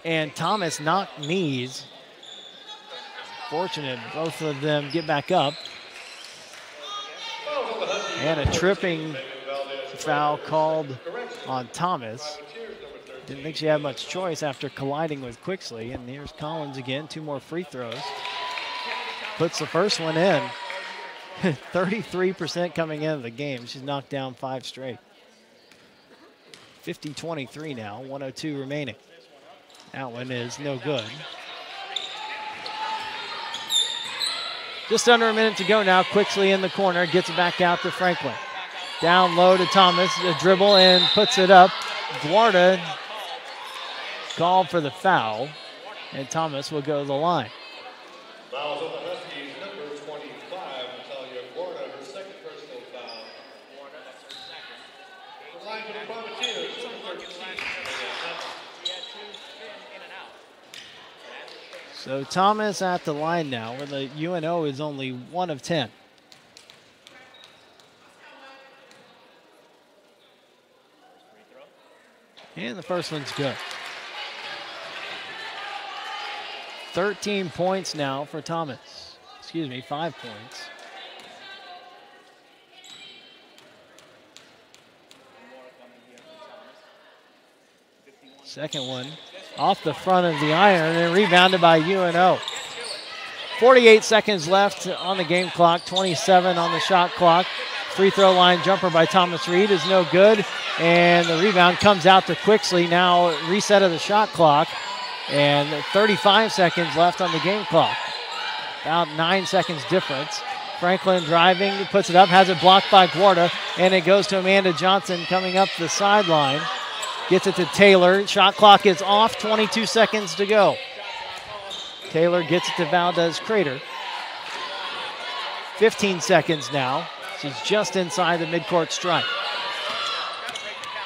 and Thomas knock knees. Fortunate both of them get back up. And a tripping foul called on Thomas. Didn't think she had much choice after colliding with Quixley. And here's Collins again, 2 more free throws. Puts the first one in. 33% coming into the game. She's knocked down 5 straight. 50-23 now, 102 remaining. That one is no good. Just under a minute to go now. Quixley in the corner, gets it back out to Franklin. Down low to Thomas, a dribble and puts it up. Guarda called for the foul, and Thomas will go to the line. Fouls on the Huskies, number 25, Natalia Guarda, her second personal foul. The line for the Privateers, number 13. So Thomas at the line now, where the UNO is only 1 of 10. And the first one's good. 13 points now for Thomas. Excuse me, 5 points. Second one off the front of the iron and rebounded by UNO. 48 seconds left on the game clock, 27 on the shot clock. Free throw line jumper by Thomas Reed is no good. And the rebound comes out to Quixley. Now reset of the shot clock. And 35 seconds left on the game clock. About 9 seconds difference. Franklin driving, puts it up, has it blocked by Guarda. And it goes to Amanda Johnson coming up the sideline. Gets it to Taylor. Shot clock is off, 22 seconds to go. Taylor gets it to Valdez Crater. 15 seconds now. She's just inside the midcourt stripe.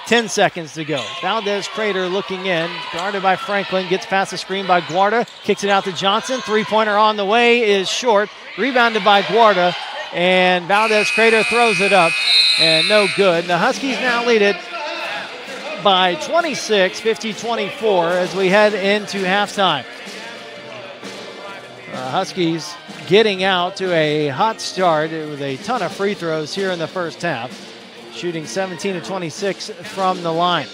10 seconds to go. Valdez Crater looking in, guarded by Franklin, gets past the screen by Guarda, kicks it out to Johnson. Three-pointer on the way is short, rebounded by Guarda, and Valdez Crater throws it up, and no good. The Huskies now lead it by 26, 50-24 as we head into halftime. Huskies getting out to a hot start with a ton of free throws here in the first half, shooting 17 of 26 from the line.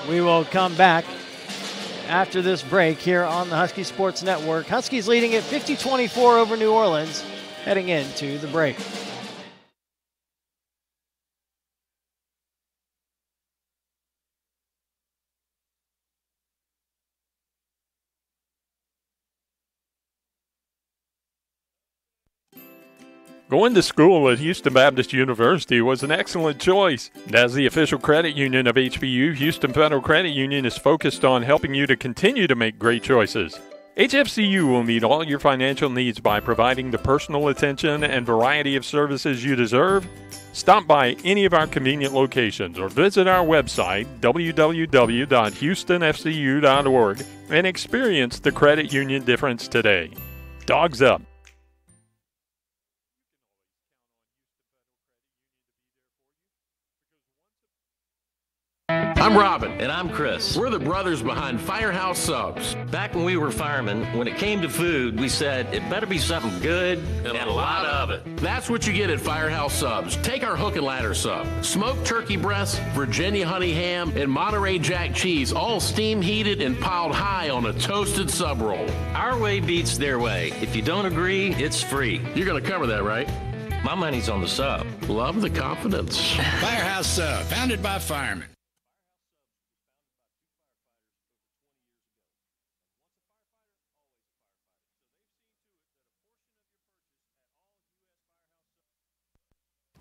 We will come back after this break here on the Husky Sports Network. Huskies leading at 50-24 over New Orleans, heading into the break. Going to school at Houston Baptist University was an excellent choice. As the official credit union of HBU, Houston Federal Credit Union is focused on helping you to continue to make great choices. HFCU will meet all your financial needs by providing the personal attention and variety of services you deserve. Stop by any of our convenient locations or visit our website, www.houstonfcu.org, and experience the credit union difference today. Dogs up. I'm Robin. And I'm Chris. We're the brothers behind Firehouse Subs. Back when we were firemen, when it came to food, we said it better be something good and a lot of it. That's what you get at Firehouse Subs. Take our hook and ladder sub. Smoked turkey breasts, Virginia honey ham, and Monterey Jack cheese, all steam heated and piled high on a toasted sub roll. Our way beats their way. If you don't agree, it's free. You're going to cover that, right? My money's on the sub. Love the confidence. Firehouse Sub, founded by firemen.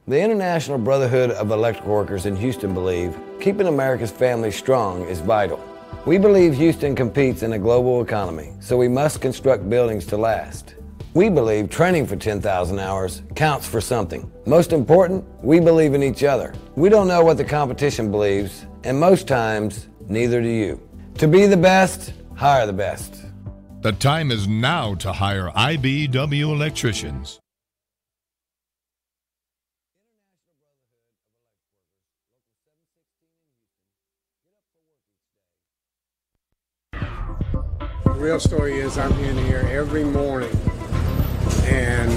The International Brotherhood of Electrical Workers in Houston believe keeping America's families strong is vital. We believe Houston competes in a global economy, so we must construct buildings to last. We believe training for 10,000 hours counts for something. Most important, we believe in each other. We don't know what the competition believes, and most times, neither do you. To be the best, hire the best. The time is now to hire IBEW electricians. The real story is I'm in here every morning and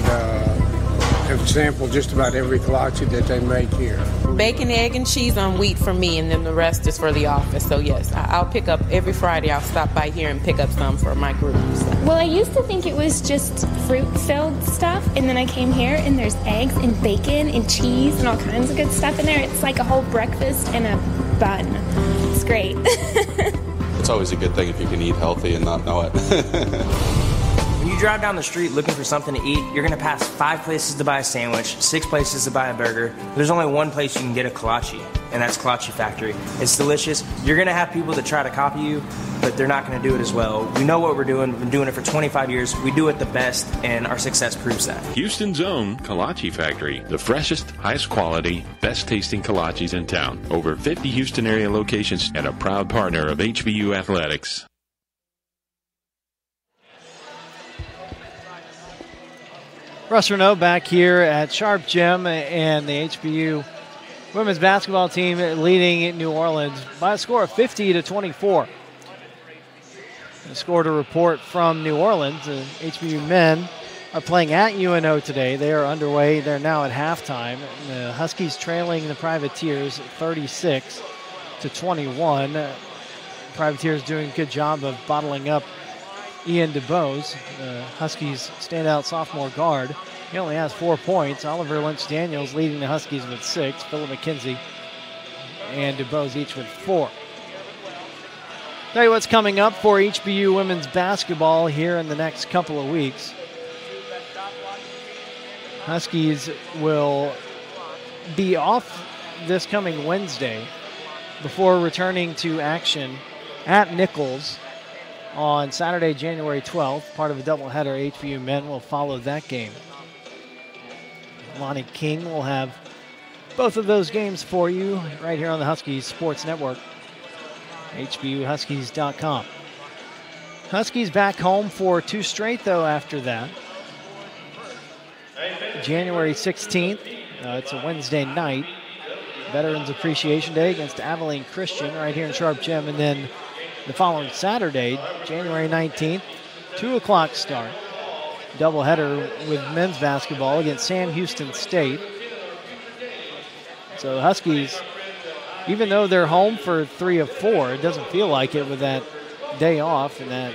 have sampled just about every kolache that they make here. Bacon, egg, and cheese on wheat for me, and then the rest is for the office. So yes, I'll pick up every Friday. I'll stop by here and pick up some for my group. So. Well, I used to think it was just fruit-filled stuff, and then I came here and there's eggs and bacon and cheese and all kinds of good stuff in there. It's like a whole breakfast and a bun. It's great. It's always a good thing if you can eat healthy and not know it. When you drive down the street looking for something to eat, you're going to pass 5 places to buy a sandwich, 6 places to buy a burger. There's only one place you can get a kolache, and that's Kolache Factory. It's delicious. You're going to have people that try to copy you, but they're not going to do it as well. We know what we're doing. We've been doing it for 25 years. We do it the best, and our success proves that. Houston's own Kolache Factory, the freshest, highest quality, best tasting kolaches in town. Over 50 Houston area locations and a proud partner of HBU Athletics. Russ Renault back here at Sharp Gym, and the HBU women's basketball team leading New Orleans by a score of 50-24. A score to report from New Orleans. The HBU men are playing at UNO today. They are underway. They're now at halftime. The Huskies trailing the Privateers 36-21. Privateers doing a good job of bottling up Ian DeBose, the Huskies' standout sophomore guard. He only has 4 points. Oliver Lynch-Daniels leading the Huskies with 6. Phillip McKenzie and DeBose each with 4. Tell you what's coming up for HBU women's basketball here in the next couple of weeks. Huskies will be off this coming Wednesday before returning to action at Nichols on Saturday, January 12th. Part of a doubleheader. HBU men will follow that game. Lonnie King will have both of those games for you right here on the Huskies Sports Network. HBUHuskies.com. Huskies back home for 2 straight, though, after that. January 16th, it's a Wednesday night. Veterans Appreciation Day against Abilene Christian right here in Sharp Gym. And then the following Saturday, January 19th, 2 o'clock start. Doubleheader with men's basketball against Sam Houston State. So Huskies, even though they're home for 3 of 4, it doesn't feel like it with that day off and that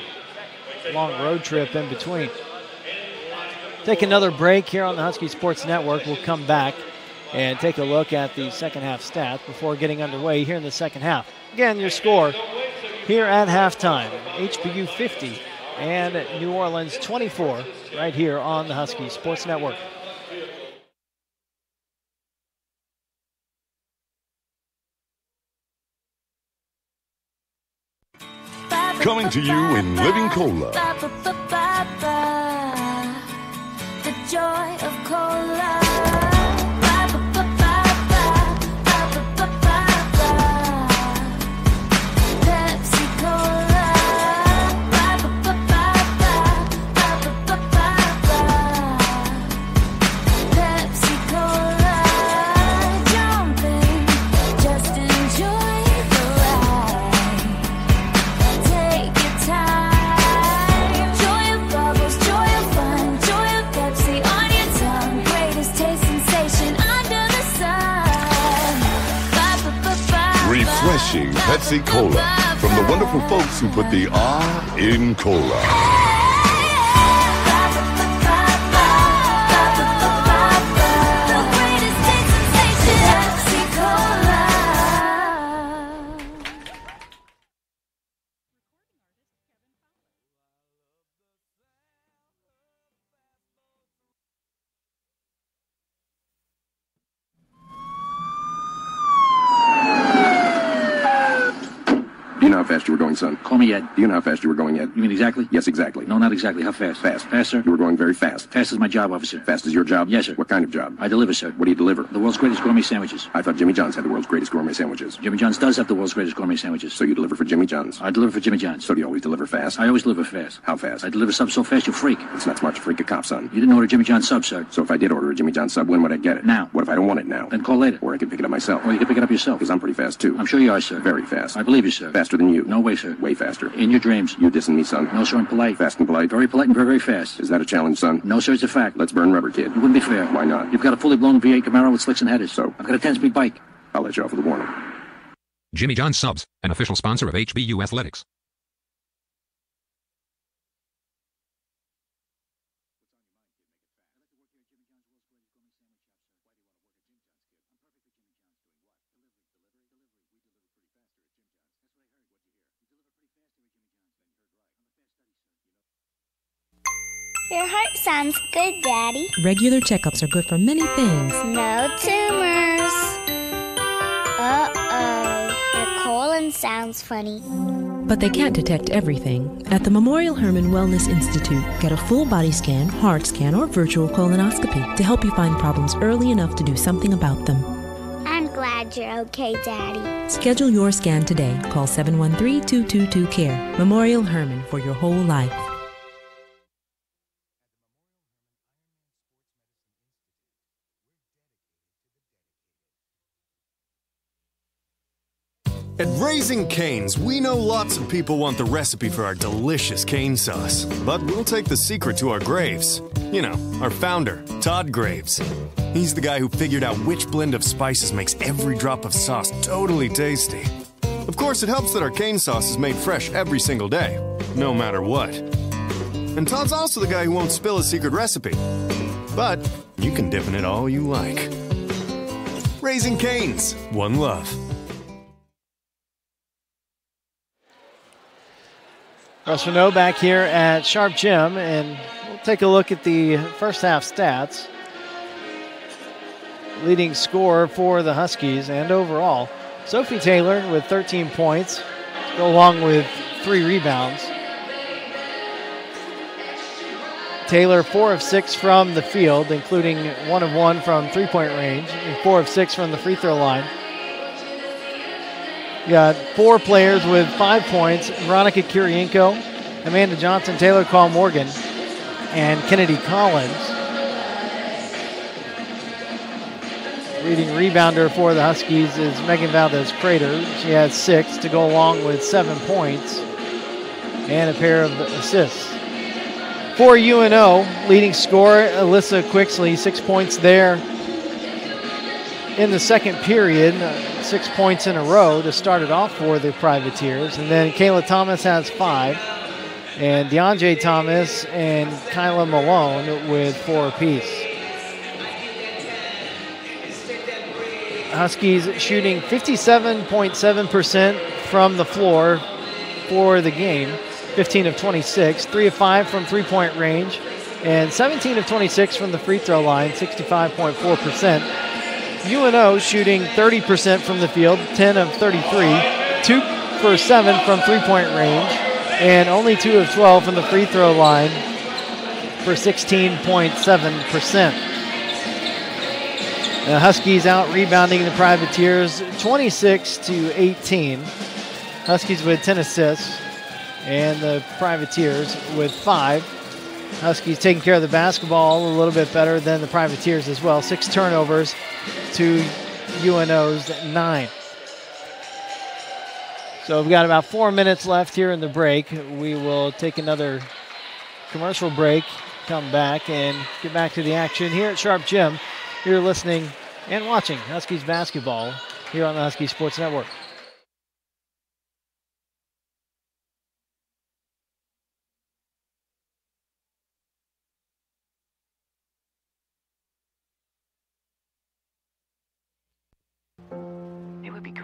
long road trip in between. Take another break here on the Husky Sports Network. We'll come back and take a look at the second half stats before getting underway here in the second half. Again, your score here at halftime, HBU 50 and New Orleans 24 right here on the Husky Sports Network. Coming to you in Living Cola. The joy of cola. Pepsi Cola, jumping, just enjoy the refreshing Pepsi Cola from the wonderful folks who put the R in cola. Do you know how fast you were going, son? Call me Ed. Do you know how fast you were going, Ed? You mean exactly? Yes, exactly. No, not exactly. How fast? Fast. Faster? You were going very fast. Fast is my job, officer. Fast is your job? Yes, sir. What kind of job? I deliver, sir. What do you deliver? The world's greatest gourmet sandwiches. I thought Jimmy John's had the world's greatest gourmet sandwiches. Jimmy John's does have the world's greatest gourmet sandwiches. So you deliver for Jimmy John's? I deliver for Jimmy John's. So do you always deliver fast? I always deliver fast. How fast? I deliver subs so fast you freak. It's not smart to freak a cop, son. You didn't order Jimmy John's sub, sir. So if I did order a Jimmy John's sub, when would I get it? Now. What if I don't want it now? Then call later. Or I could pick it up myself. Or you can pick it up yourself. Because I'm pretty fast, too. I'm sure you are, sir. Very fast. I believe you, sir. Faster than you. No way, sir. Way faster. In your dreams. You dissing me, son? No, sir, I'm polite. Fast and polite? Very polite and very, very fast. Is that a challenge, son? No, sir, it's a fact. Let's burn rubber, kid. It wouldn't be fair. Why not? You've got a fully blown V8 Camaro with slicks and headers. So? I've got a 10-speed bike. I'll let you off with a warning. Jimmy John's Subs, an official sponsor of HBU Athletics. Your heart sounds good, Daddy. Regular checkups are good for many things. No tumors. Uh-oh. Your colon sounds funny. But they can't detect everything. At the Memorial Hermann Wellness Institute, get a full body scan, heart scan, or virtual colonoscopy to help you find problems early enough to do something about them. I'm glad you're okay, Daddy. Schedule your scan today. Call 713-222-CARE. Memorial Hermann, for your whole life. At Raising Cane's, we know lots of people want the recipe for our delicious cane sauce. But we'll take the secret to our graves. You know, our founder, Todd Graves. He's the guy who figured out which blend of spices makes every drop of sauce totally tasty. Of course, it helps that our cane sauce is made fresh every single day, no matter what. And Todd's also the guy who won't spill a secret recipe. But you can dip in it all you like. Raising Cane's, one love. Russ Renault back here at Sharp Gym, and we'll take a look at the first half stats. Leading scorer for the Huskies and overall, Sophie Taylor with 13 points, to go along with 3 rebounds. Taylor 4 of 6 from the field, including 1 of 1 from three-point range, and 4 of 6 from the free throw line. You got 4 players with 5 points: Veronica Kirienko, Amanda Johnson, Taylor Call Morgan, and Kennedy Collins. Leading rebounder for the Huskies is Megan Valdez-Prater. She has 6 to go along with 7 points and a pair of assists. For UNO, leading scorer Alyssa Quixley, 6 points there in the second period. 6 points in a row to start it off for the Privateers. And then Kayla Thomas has 5. And DeAndre Thomas and Kyla Malone with 4 apiece. Huskies shooting 57.7% from the floor for the game. 15 of 26. 3 of 5 from three-point range. And 17 of 26 from the free throw line, 65.4%. UNO shooting 30% from the field, 10 of 33, 2 for 7 from three-point range, and only 2 of 12 from the free throw line for 16.7%. The Huskies out rebounding the Privateers 26-18. Huskies with 10 assists, and the Privateers with 5. Huskies taking care of the basketball a little bit better than the Privateers as well. 6 turnovers to UNO's 9. So we've got about 4 minutes left here in the break. We will take another commercial break, come back, and get back to the action here at Sharp Gym. You're listening and watching Huskies basketball here on the Husky Sports Network.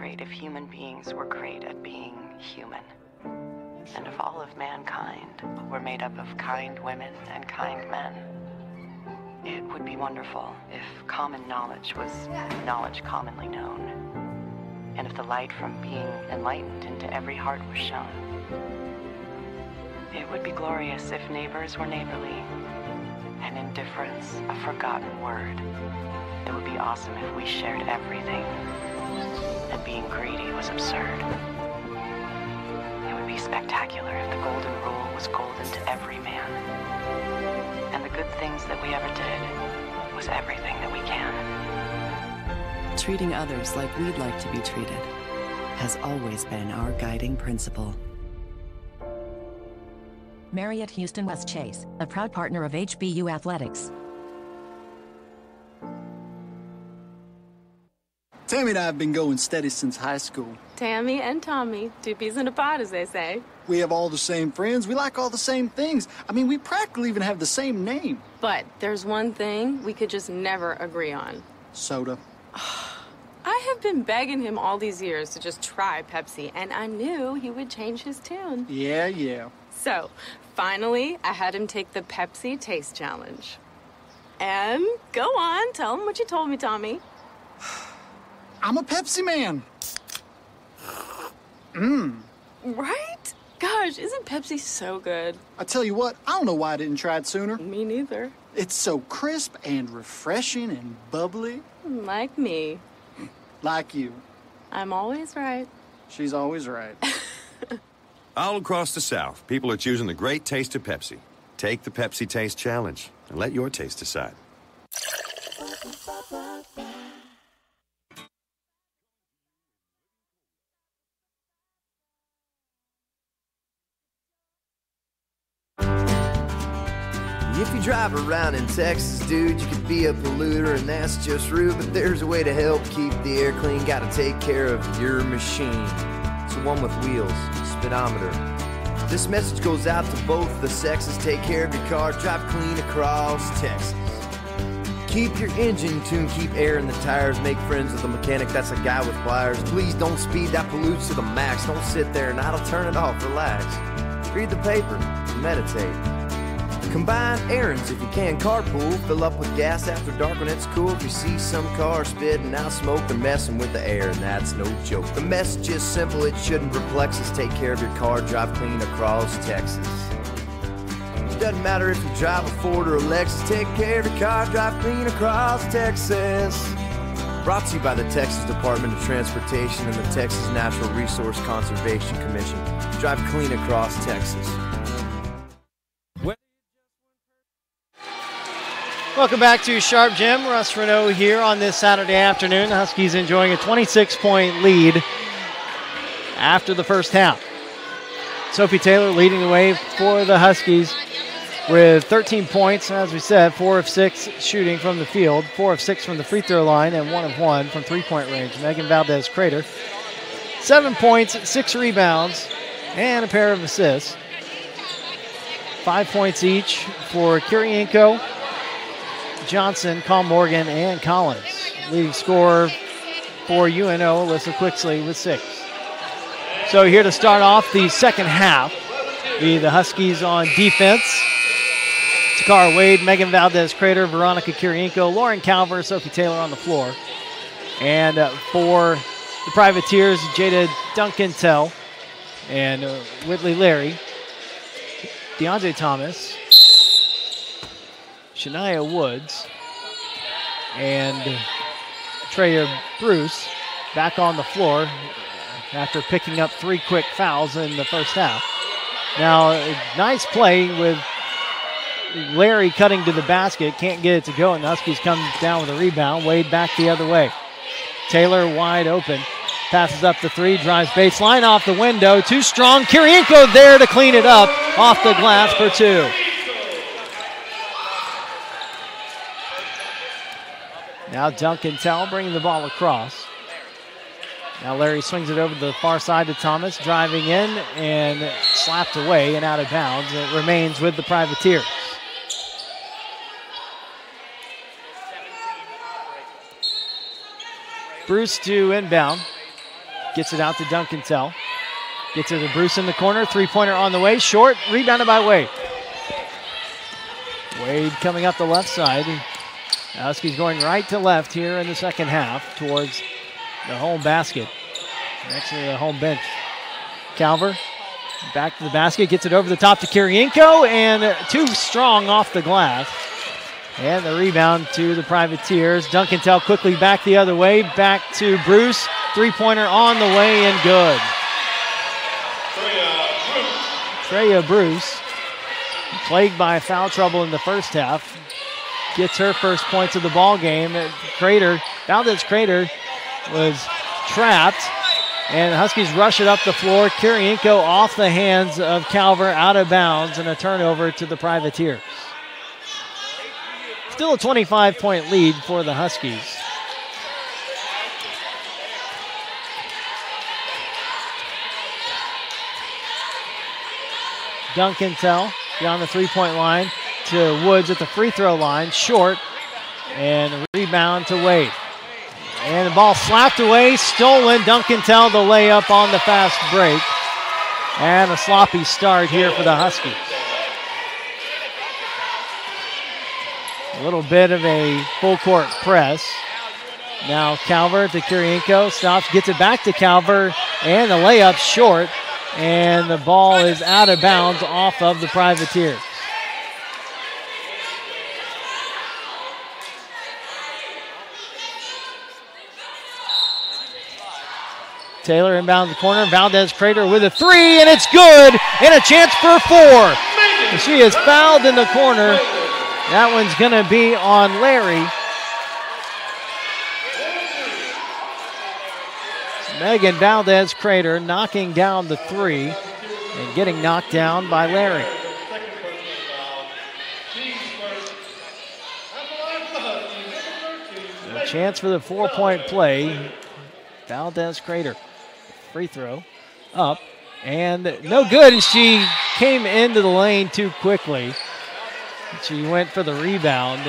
great if human beings were great at being human. And if all of mankind were made up of kind women and kind men, it would be wonderful if common knowledge was knowledge commonly known, and if the light from being enlightened into every heart was shown. It would be glorious if neighbors were neighborly, and indifference a forgotten word. It would be awesome if we shared everything, and being greedy was absurd. It would be spectacular if the golden rule was golden to every man, and the good things that we ever did was everything that we can. Treating others like we'd like to be treated has always been our guiding principle. Marriott Houston West Chase, a proud partner of HBU Athletics. Tammy and I have been going steady since high school. Tammy and Tommy, two peas in a pod, as they say. We have all the same friends. We like all the same things. I mean, we practically even have the same name. But there's one thing we could just never agree on. Soda. I have been begging him all these years to just try Pepsi, and I knew he would change his tune. Yeah. So, finally, I had him take the Pepsi Taste Challenge. And go on, tell him what you told me, Tommy. I'm a Pepsi man. Right? Gosh, isn't Pepsi so good? I tell you what, I don't know why I didn't try it sooner. Me neither. It's so crisp and refreshing and bubbly. Like me. Like you. I'm always right. She's always right. All across the South, people are choosing the great taste of Pepsi. Take the Pepsi Taste Challenge and let your taste decide. If you drive around in Texas, dude, you could be a polluter, and that's just rude, but there's a way to help keep the air clean. Gotta take care of your machine. It's the one with wheels, speedometer. This message goes out to both the sexes. Take care of your car, drive clean across Texas. Keep your engine tuned, keep air in the tires, make friends with a mechanic that's a guy with pliers. Please don't speed, that pollutes to the max. Don't sit there and idle, turn it off, relax. Read the paper, meditate. Combine errands if you can, carpool, fill up with gas after dark when it's cool. If you see some car spitting out smoke, they're messing with the air, and that's no joke. The message is simple, it shouldn't perplex us. Take care of your car, drive clean across Texas. It doesn't matter if you drive a Ford or a Lexus, take care of your car, drive clean across Texas. Brought to you by the Texas Department of Transportation and the Texas Natural Resource Conservation Commission. Drive clean across Texas. Welcome back to Sharp Gym. Russ Renault here on this Saturday afternoon. The Huskies enjoying a 26-point lead after the first half. Sophie Taylor leading the way for the Huskies with 13 points. As we said, 4 of 6 shooting from the field, 4 of 6 from the free throw line, and 1 of 1 from three-point range. Megan Valdez-Crater, 7 points, 6 rebounds, and a pair of assists. 5 points each for Kirienko, Johnson, Colm Morgan, and Collins. Leading scorer for UNO, Alyssa Quixley with 6. So here to start off the second half, the Huskies on defense. Takara Wade, Megan Valdez-Crater, Veronica Kirienko, Lauren Calver, Sophie Taylor on the floor. And for the Privateers, Jada Duncan-Tell and Whitley Larry, DeAndre Thomas, Shania Woods, and Treya Bruce back on the floor after picking up 3 quick fouls in the first half. Now, nice play with Larry cutting to the basket, can't get it to go, and the Huskies come down with a rebound. Wade back the other way. Taylor wide open, passes up the 3, drives baseline off the window, too strong. Kirienko there to clean it up off the glass for 2. Now Duncan-Tell bringing the ball across. Now Larry swings it over to the far side to Thomas, driving in and slapped away and out of bounds. It remains with the Privateers. Bruce to inbound. Gets it out to Duncan-Tell. Gets it to Bruce in the corner. Three-pointer on the way. Short. Rebounded by Wade. Wade coming up the left side. Huskies going right to left here in the second half towards the home basket. Next to the home bench. Calver back to the basket. Gets it over the top to Kirienko. And too strong off the glass. And the rebound to the Privateers. Duncan-Tell quickly back the other way. Back to Bruce. Three-pointer on the way and good. Treya Bruce, plagued by foul trouble in the first half, gets her first points of the ball game. Valdez Crater was trapped, and the Huskies rush it up the floor. Kirienko off the hands of Calver, out of bounds, and a turnover to the Privateers. Still a 25-point lead for the Huskies. Duncan-Tell beyond the three-point line to Woods at the free throw line. Short, and a rebound to Wade. And the ball slapped away, stolen. Duncan-Tell the layup on the fast break. And a sloppy start here for the Huskies. A little bit of a full court press. Now Calver to Kirienko, stops, gets it back to Calver, and the layup short. And the ball is out of bounds off of the Privateers. Taylor inbound the corner. Valdez Crater with a three, and it's good. And a chance for four. She is fouled in the corner. That one's going to be on Larry. Megan Valdez Crater knocking down the three and getting knocked down by Larry. A chance for the 4-point play. Valdez Crater. Free throw up and no good. And she came into the lane too quickly. She went for the rebound.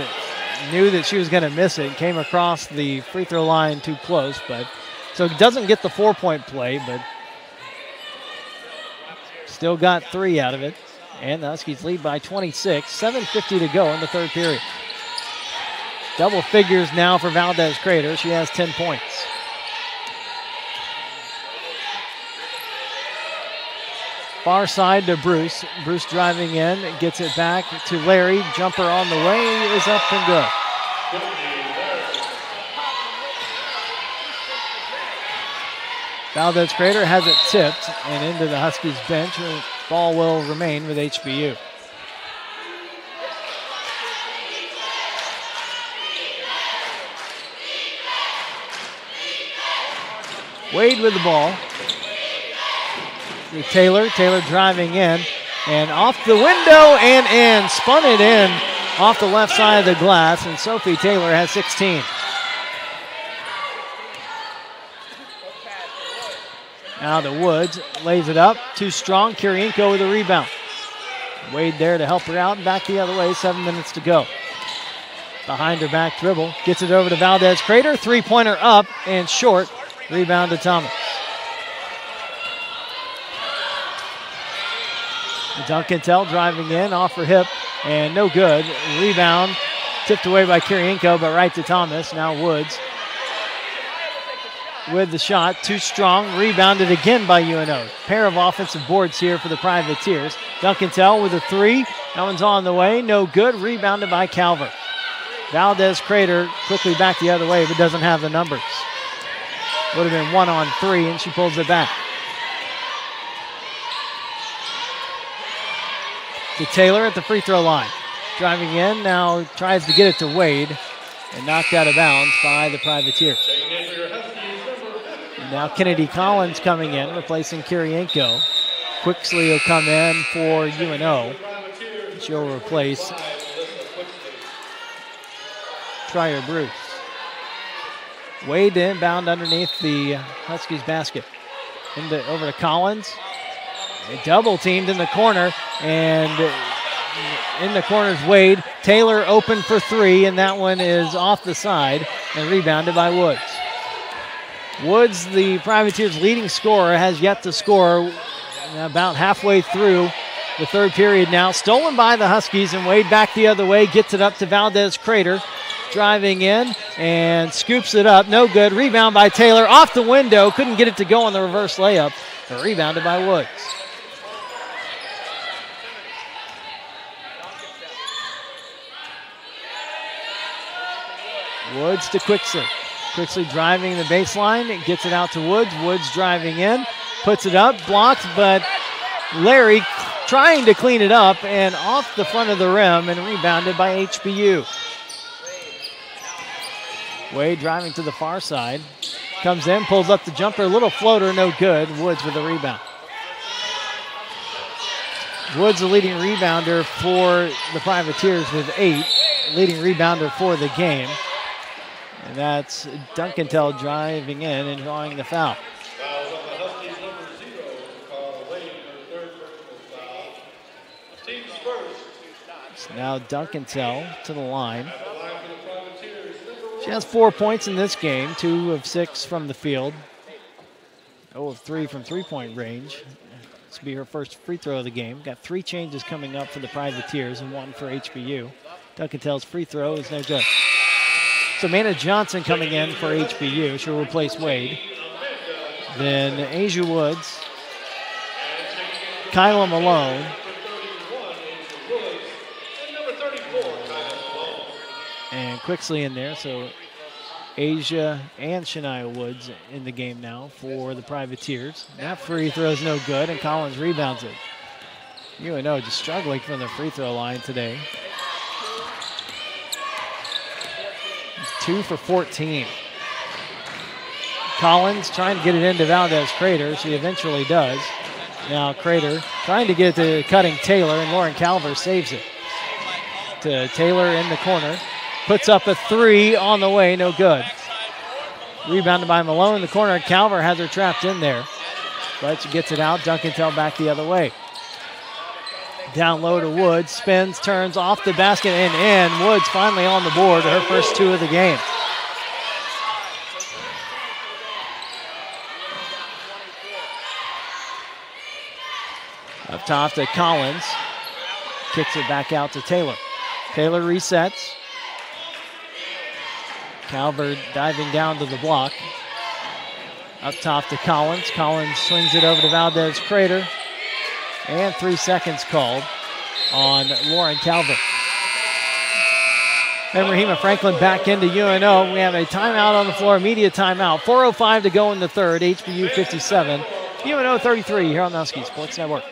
Knew that she was going to miss it. Came across the free throw line too close, but so doesn't get the 4-point play, but still got three out of it. And the Huskies lead by 26. 7:50 to go in the third period. Double figures now for Valdez Crater. She has 10 points. Far side to Bruce. Bruce driving in, gets it back to Larry. Jumper on the way is up and good. Valdez Crater has it tipped and into the Huskies bench. The ball will remain with HBU. Wade with the ball. Taylor driving in and off the window and in. Spun it in off the left side of the glass, and Sophie Taylor has 16. Now to Woods, lays it up, too strong. Kirienko with a rebound. Wade there to help her out, and back the other way, 7 minutes to go. Behind her back dribble, gets it over to Valdez Crater, three-pointer up and short. Rebound to Thomas. Duncan-Tell driving in off her hip and no good. Rebound tipped away by Kirienko, but right to Thomas. Now Woods with the shot, too strong. Rebounded again by UNO. Pair of offensive boards here for the Privateers. Duncan-Tell with a three. That one's on the way. No good. Rebounded by Calver. Valdez Crater quickly back the other way, but doesn't have the numbers. Would have been 1 on 3, and she pulls it back. To Taylor at the free throw line. Driving in, now tries to get it to Wade, and knocked out of bounds by the Privateers. Now Kennedy Collins coming in, replacing Kirienko. Quixley will come in for UNO. She'll replace Trier Bruce. Wade inbound underneath the Huskies basket. Over to Collins. Double teamed in the corner, and in the corner's Wade. Taylor open for three, and that one is off the side and rebounded by Woods. Woods, the Privateers' leading scorer, has yet to score. About halfway through the third period now. Stolen by the Huskies, and Wade back the other way. Gets it up to Valdez Crater. Driving in and scoops it up. No good. Rebound by Taylor. Off the window. Couldn't get it to go on the reverse layup. But rebounded by Woods. Woods to Quixley. Quixley driving the baseline. It gets it out to Woods. Woods driving in. Puts it up. Blocked, but Larry trying to clean it up and off the front of the rim and rebounded by HBU. Wade driving to the far side. Comes in, pulls up the jumper. A little floater, no good. Woods with a rebound. Woods the leading rebounder for the Privateers with 8. Leading rebounder for the game. And that's Duncantel driving in and drawing the foul. It's now Duncantel to the line. She has 4 points in this game, 2 of 6 from the field. 0 of 3 from three-point range. This will be her first free throw of the game. Got 3 changes coming up for the Privateers and 1 for HBU. Duncantel's free throw is no good. So Mana Johnson coming in for HBU. She'll replace Wade. Then Asia Woods, Kyla Malone, and Quixley in there. So Asia and Shania Woods in the game now for the Privateers. That free throw is no good, and Collins rebounds it. UNO just struggling from the free throw line today. 2 for 14. Collins trying to get it into Valdez Crater. She eventually does. Now Crater trying to get it to cutting Taylor, and Lauren Calver saves it. To Taylor in the corner. Puts up a 3 on the way, no good. Rebounded by Malone in the corner. Calver has her trapped in there. But she gets it out. Duncantel back the other way. Down low to Woods, spins, turns off the basket and in. Woods finally on the board, her first 2 of the game. Up top to Collins. Kicks it back out to Taylor. Taylor resets. Calvert diving down to the block. Up top to Collins. Collins swings it over to Valdez Crater. And 3 seconds called on Lauren Calvert. And Rahima Franklin back into UNO. We have a timeout on the floor, media timeout. 4:05 to go in the third. HBU 57, UNO 33 here on the Husky Sports Network.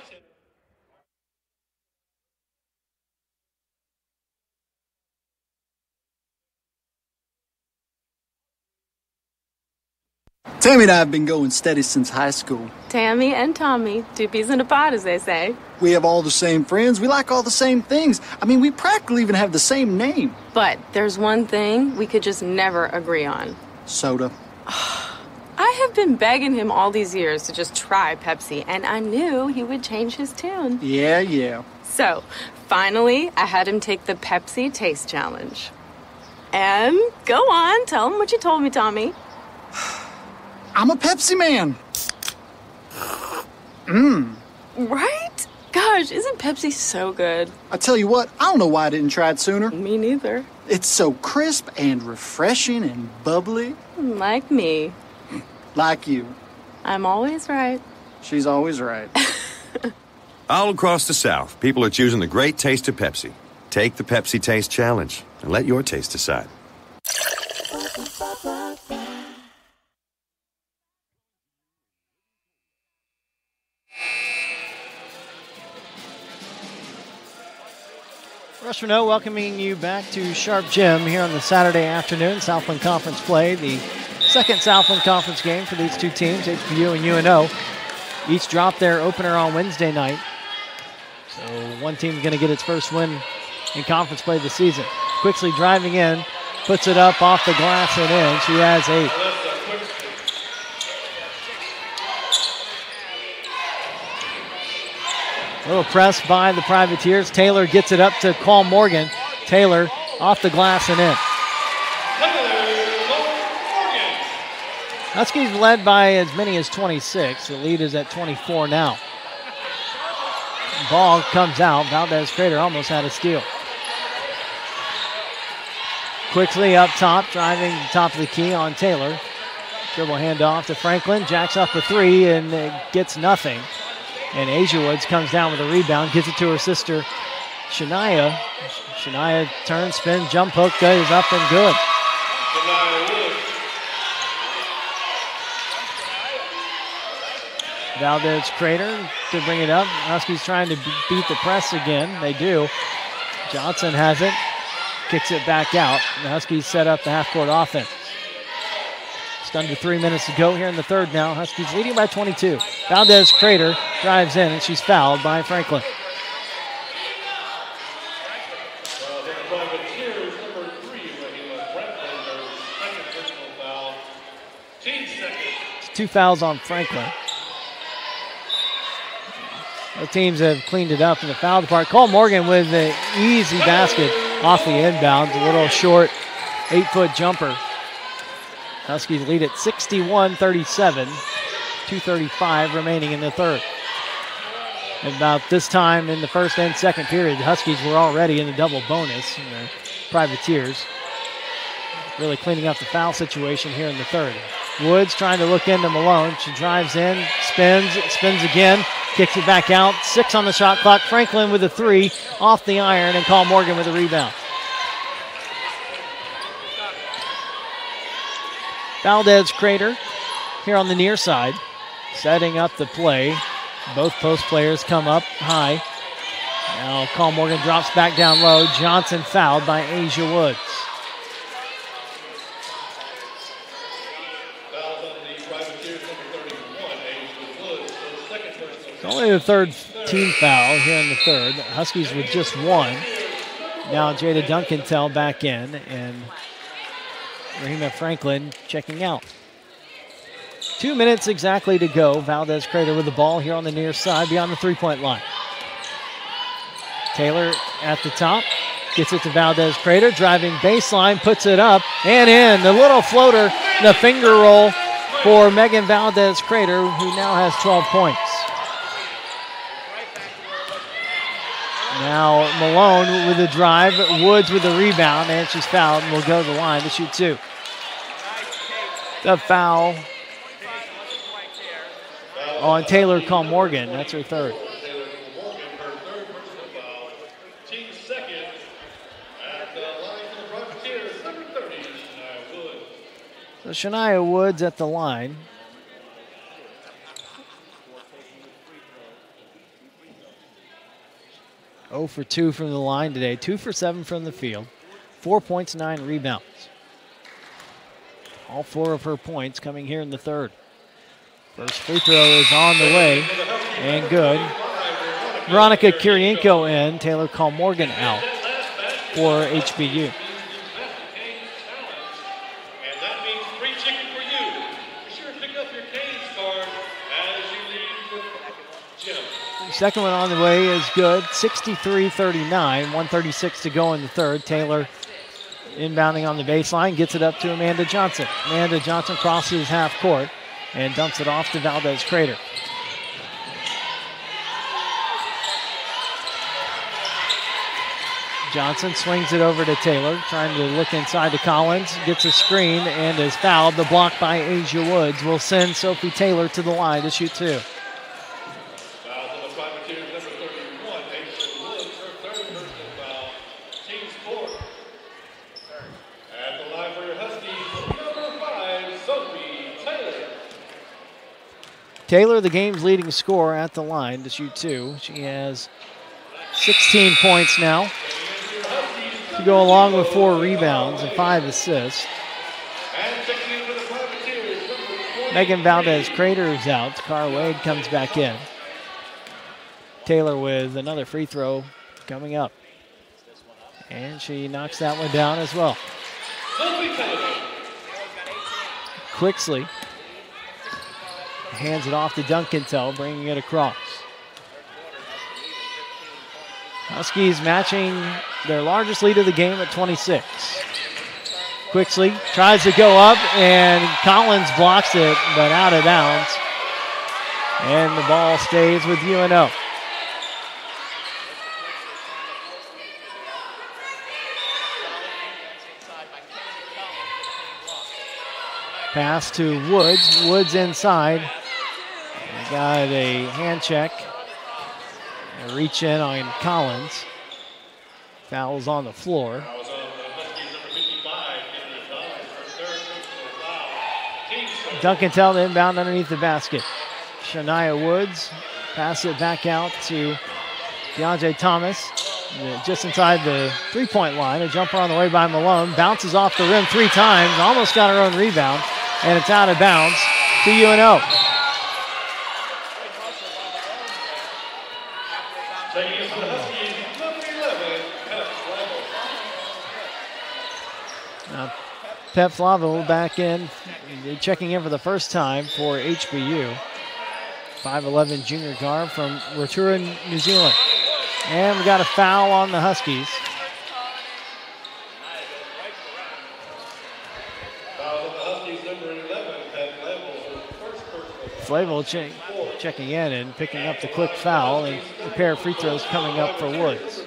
Tammy and I have been going steady since high school. Tammy and Tommy, 2 peas in a pod, as they say. We have all the same friends. We like all the same things. I mean, we practically even have the same name. But there's one thing we could just never agree on. Soda. I have been begging him all these years to just try Pepsi, and I knew he would change his tune. Yeah. So, finally, I had him take the Pepsi Taste Challenge. And go on, tell him what you told me, Tommy. I'm a Pepsi man. Right? Gosh, isn't Pepsi so good? I tell you what, I don't know why I didn't try it sooner. Me neither. It's so crisp and refreshing and bubbly. Like me. Like you. I'm always right. She's always right. All across the South, people are choosing the great taste of Pepsi. Take the Pepsi Taste Challenge and let your taste decide. Russ Renault welcoming you back to Sharp Gym here on the Saturday afternoon. Southland Conference play, the second Southland Conference game for these 2 teams, HBU and UNO. Each dropped their opener on Wednesday night. So one team's going to get its first win in conference play this season. Quixley driving in, puts it up off the glass and in. She has 8. A little press by the Privateers. Taylor gets it up to Qual Morgan. Taylor off the glass and in. Huskies led by as many as 26. The lead is at 24 now. Ball comes out. Valdez-Crater almost had a steal. Quickly up top, driving the top of the key on Taylor. Dribble handoff to Franklin. Jacks up a three and gets nothing. And Asia Woods comes down with a rebound, gives it to her sister, Shania. Shania turns, spin, jump hook, goes up and good. Valdez-Crater to bring it up. Huskies trying to beat the press again. They do. Johnson has it. Kicks it back out. The Huskies set up the half-court offense. Just under 3 minutes to go here in the third now. Huskies leading by 22. Valdez-Crater drives in, and she's fouled by Franklin. It's 2 fouls on Franklin. The teams have cleaned it up in the foul department. Cole Morgan with the easy basket off the inbounds. A little short 8-foot jumper. Huskies lead at 61-37. 2:35 remaining in the third. At about this time in the first and second period, the Huskies were already in the double bonus. And the Privateers really cleaning up the foul situation here in the third. Woods trying to look into Malone. She drives in, spins again, kicks it back out. 6 on the shot clock. Franklin with a 3 off the iron, and Cole Morgan with a rebound. Valdez-Crater here on the near side, setting up the play. Both post players come up high. Now Cole Morgan drops back down low. Johnson fouled by Asia Woods. It's only the third team foul here in the third. Huskies with just 1. Now Jada Duncantel back in, and Rahima Franklin checking out. 2 minutes exactly to go. Valdez-Crater with the ball here on the near side beyond the three-point line. Taylor at the top. Gets it to Valdez-Crater. Driving baseline. Puts it up and in. The little floater. The finger roll for Megan Valdez-Crater, who now has 12 points. Now Malone with the drive. Woods with the rebound. And she's fouled and will go to the line to shoot 2. The foul on Taylor Cole Morgan. That's her third. So Shania Woods at the line. Oh for 2 from the line today. 2 for 7 from the field. 4 points, 9 rebounds. All 4 of her points coming here in the third. First free throw is on the way and good. Veronica Kirienko in. Taylor Cole Morgan out for HBU. Second one on the way is good. 63-39, 1:36 to go in the third. Taylor inbounding on the baseline, gets it up to Amanda Johnson. Amanda Johnson crosses half court and dumps it off to Valdez-Crater. Johnson swings it over to Taylor, trying to look inside to Collins, gets a screen and is fouled. The block by Asia Woods will send Sophie Taylor to the line to shoot 2. Taylor, the game's leading scorer, at the line to shoot 2. She has 16 points now to go along with 4 rebounds and 5 assists. Megan Valdez-Crater is out. Cara Wade comes back in. Taylor with another free throw coming up. And she knocks that one down as well. Quixley hands it off to Duncantel, bringing it across. Huskies matching their largest lead of the game at 26. Quixley tries to go up, and Collins blocks it, but out of bounds. And the ball stays with UNO. Pass to Woods. Woods inside. Got a hand check. A reach in on Collins. Foul's on the floor. Duncan-Tell inbound underneath the basket. Shania Woods pass it back out to DeAndre Thomas. Just inside the three-point line. A jumper on the way by Malone. Bounces off the rim 3 times. Almost got her own rebound. And it's out of bounds to UNO. Now, Pep Flavo back in, checking in for the first time for HBU. 5'11" junior guard from Rotorua, New Zealand. And we got a foul on the Huskies. Flavo checking in and picking up the quick foul, and a pair of free throws coming up for Woods.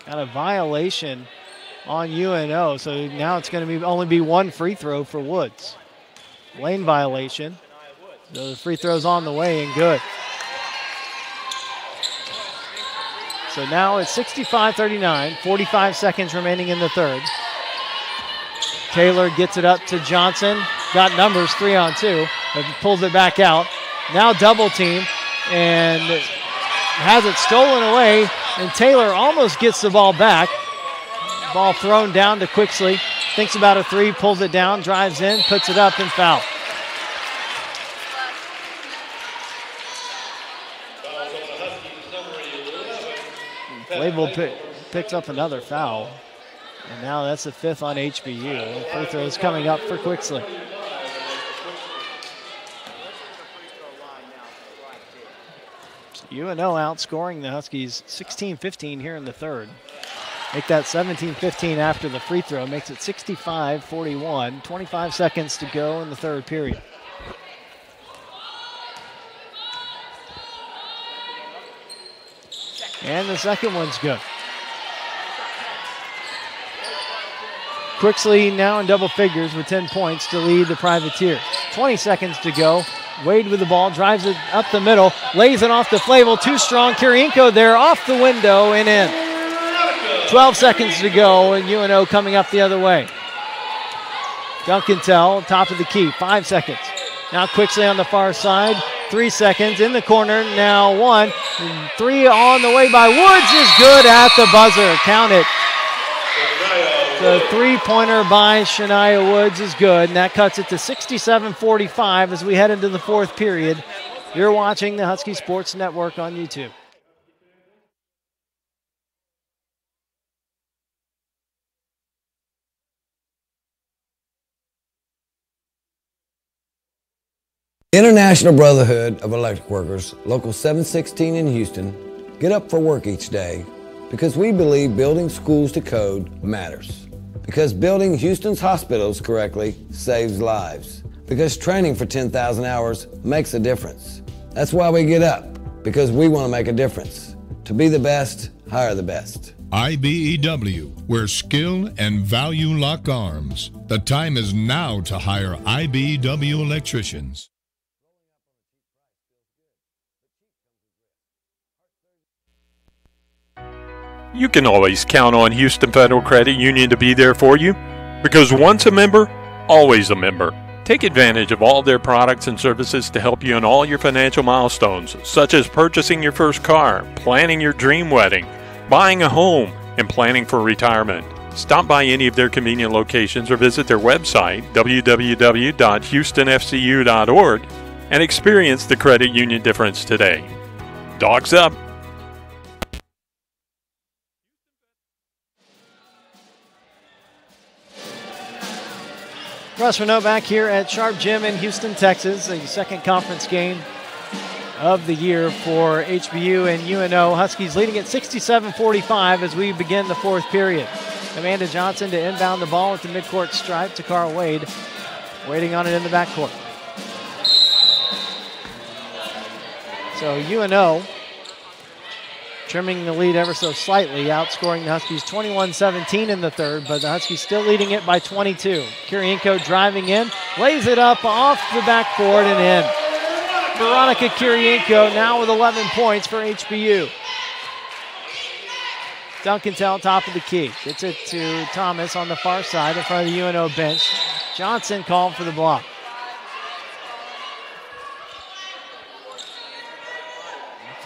Got a violation on UNO, so now it's going to only be 1 free throw for Woods. Lane violation. So the free throw's on the way and good. So now it's 65-39, 45 seconds remaining in the third. Taylor gets it up to Johnson. Got numbers, 3-on-2, but pulls it back out. Now double team and has it stolen away, and Taylor almost gets the ball back. Ball thrown down to Quixley. Thinks about a 3, pulls it down, drives in, puts it up, and foul. Flavo picks up another foul. And now that's the 5th on HBU. Free throws coming up for Quixley. UNO outscoring the Huskies 16-15 here in the third. Make that 17-15 after the free throw. Makes it 65-41. 25 seconds to go in the third period. And the second one's good. Quixley now in double figures with 10 points to lead the Privateers. 20 seconds to go. Wade with the ball, drives it up the middle, lays it off to Flavo, too strong. Kirienko there, off the window and in. 12 seconds to go, and UNO coming up the other way. Duncan-Tell, top of the key, 5 seconds. Now Quixley on the far side, 3 seconds in the corner, now 1. 3 on the way by Woods is good at the buzzer, count it. The 3-pointer by Shania Woods is good, and that cuts it to 67-45 as we head into the fourth period. You're watching the Husky Sports Network on YouTube. International Brotherhood of Electric Workers, Local 716 in Houston, get up for work each day because we believe building schools to code matters. Because building Houston's hospitals correctly saves lives. Because training for 10,000 hours makes a difference. That's why we get up, because we want to make a difference. To be the best, hire the best. IBEW, where skill and value lock arms. The time is now to hire IBEW electricians. You can always count on Houston Federal Credit Union to be there for you, because once a member, always a member. Take advantage of all their products and services to help you in all your financial milestones, such as purchasing your first car, planning your dream wedding, buying a home, and planning for retirement. Stop by any of their convenient locations or visit their website, www.houstonfcu.org, and experience the credit union difference today. Dogs up! Russ Renault back here at Sharp Gym in Houston, Texas, a second conference game of the year for HBU and UNO. Huskies leading at 67-45 as we begin the fourth period. Amanda Johnson to inbound the ball at the midcourt stripe to Carl Wade, waiting on it in the backcourt. So UNO trimming the lead ever so slightly, outscoring the Huskies 21-17 in the third, but the Huskies still leading it by 22. Kirienko driving in, lays it up off the backboard and in. Veronica Kirienko now with 11 points for HBU. Duncantel top of the key. Gets it to Thomas on the far side in front of the UNO bench. Johnson called for the block.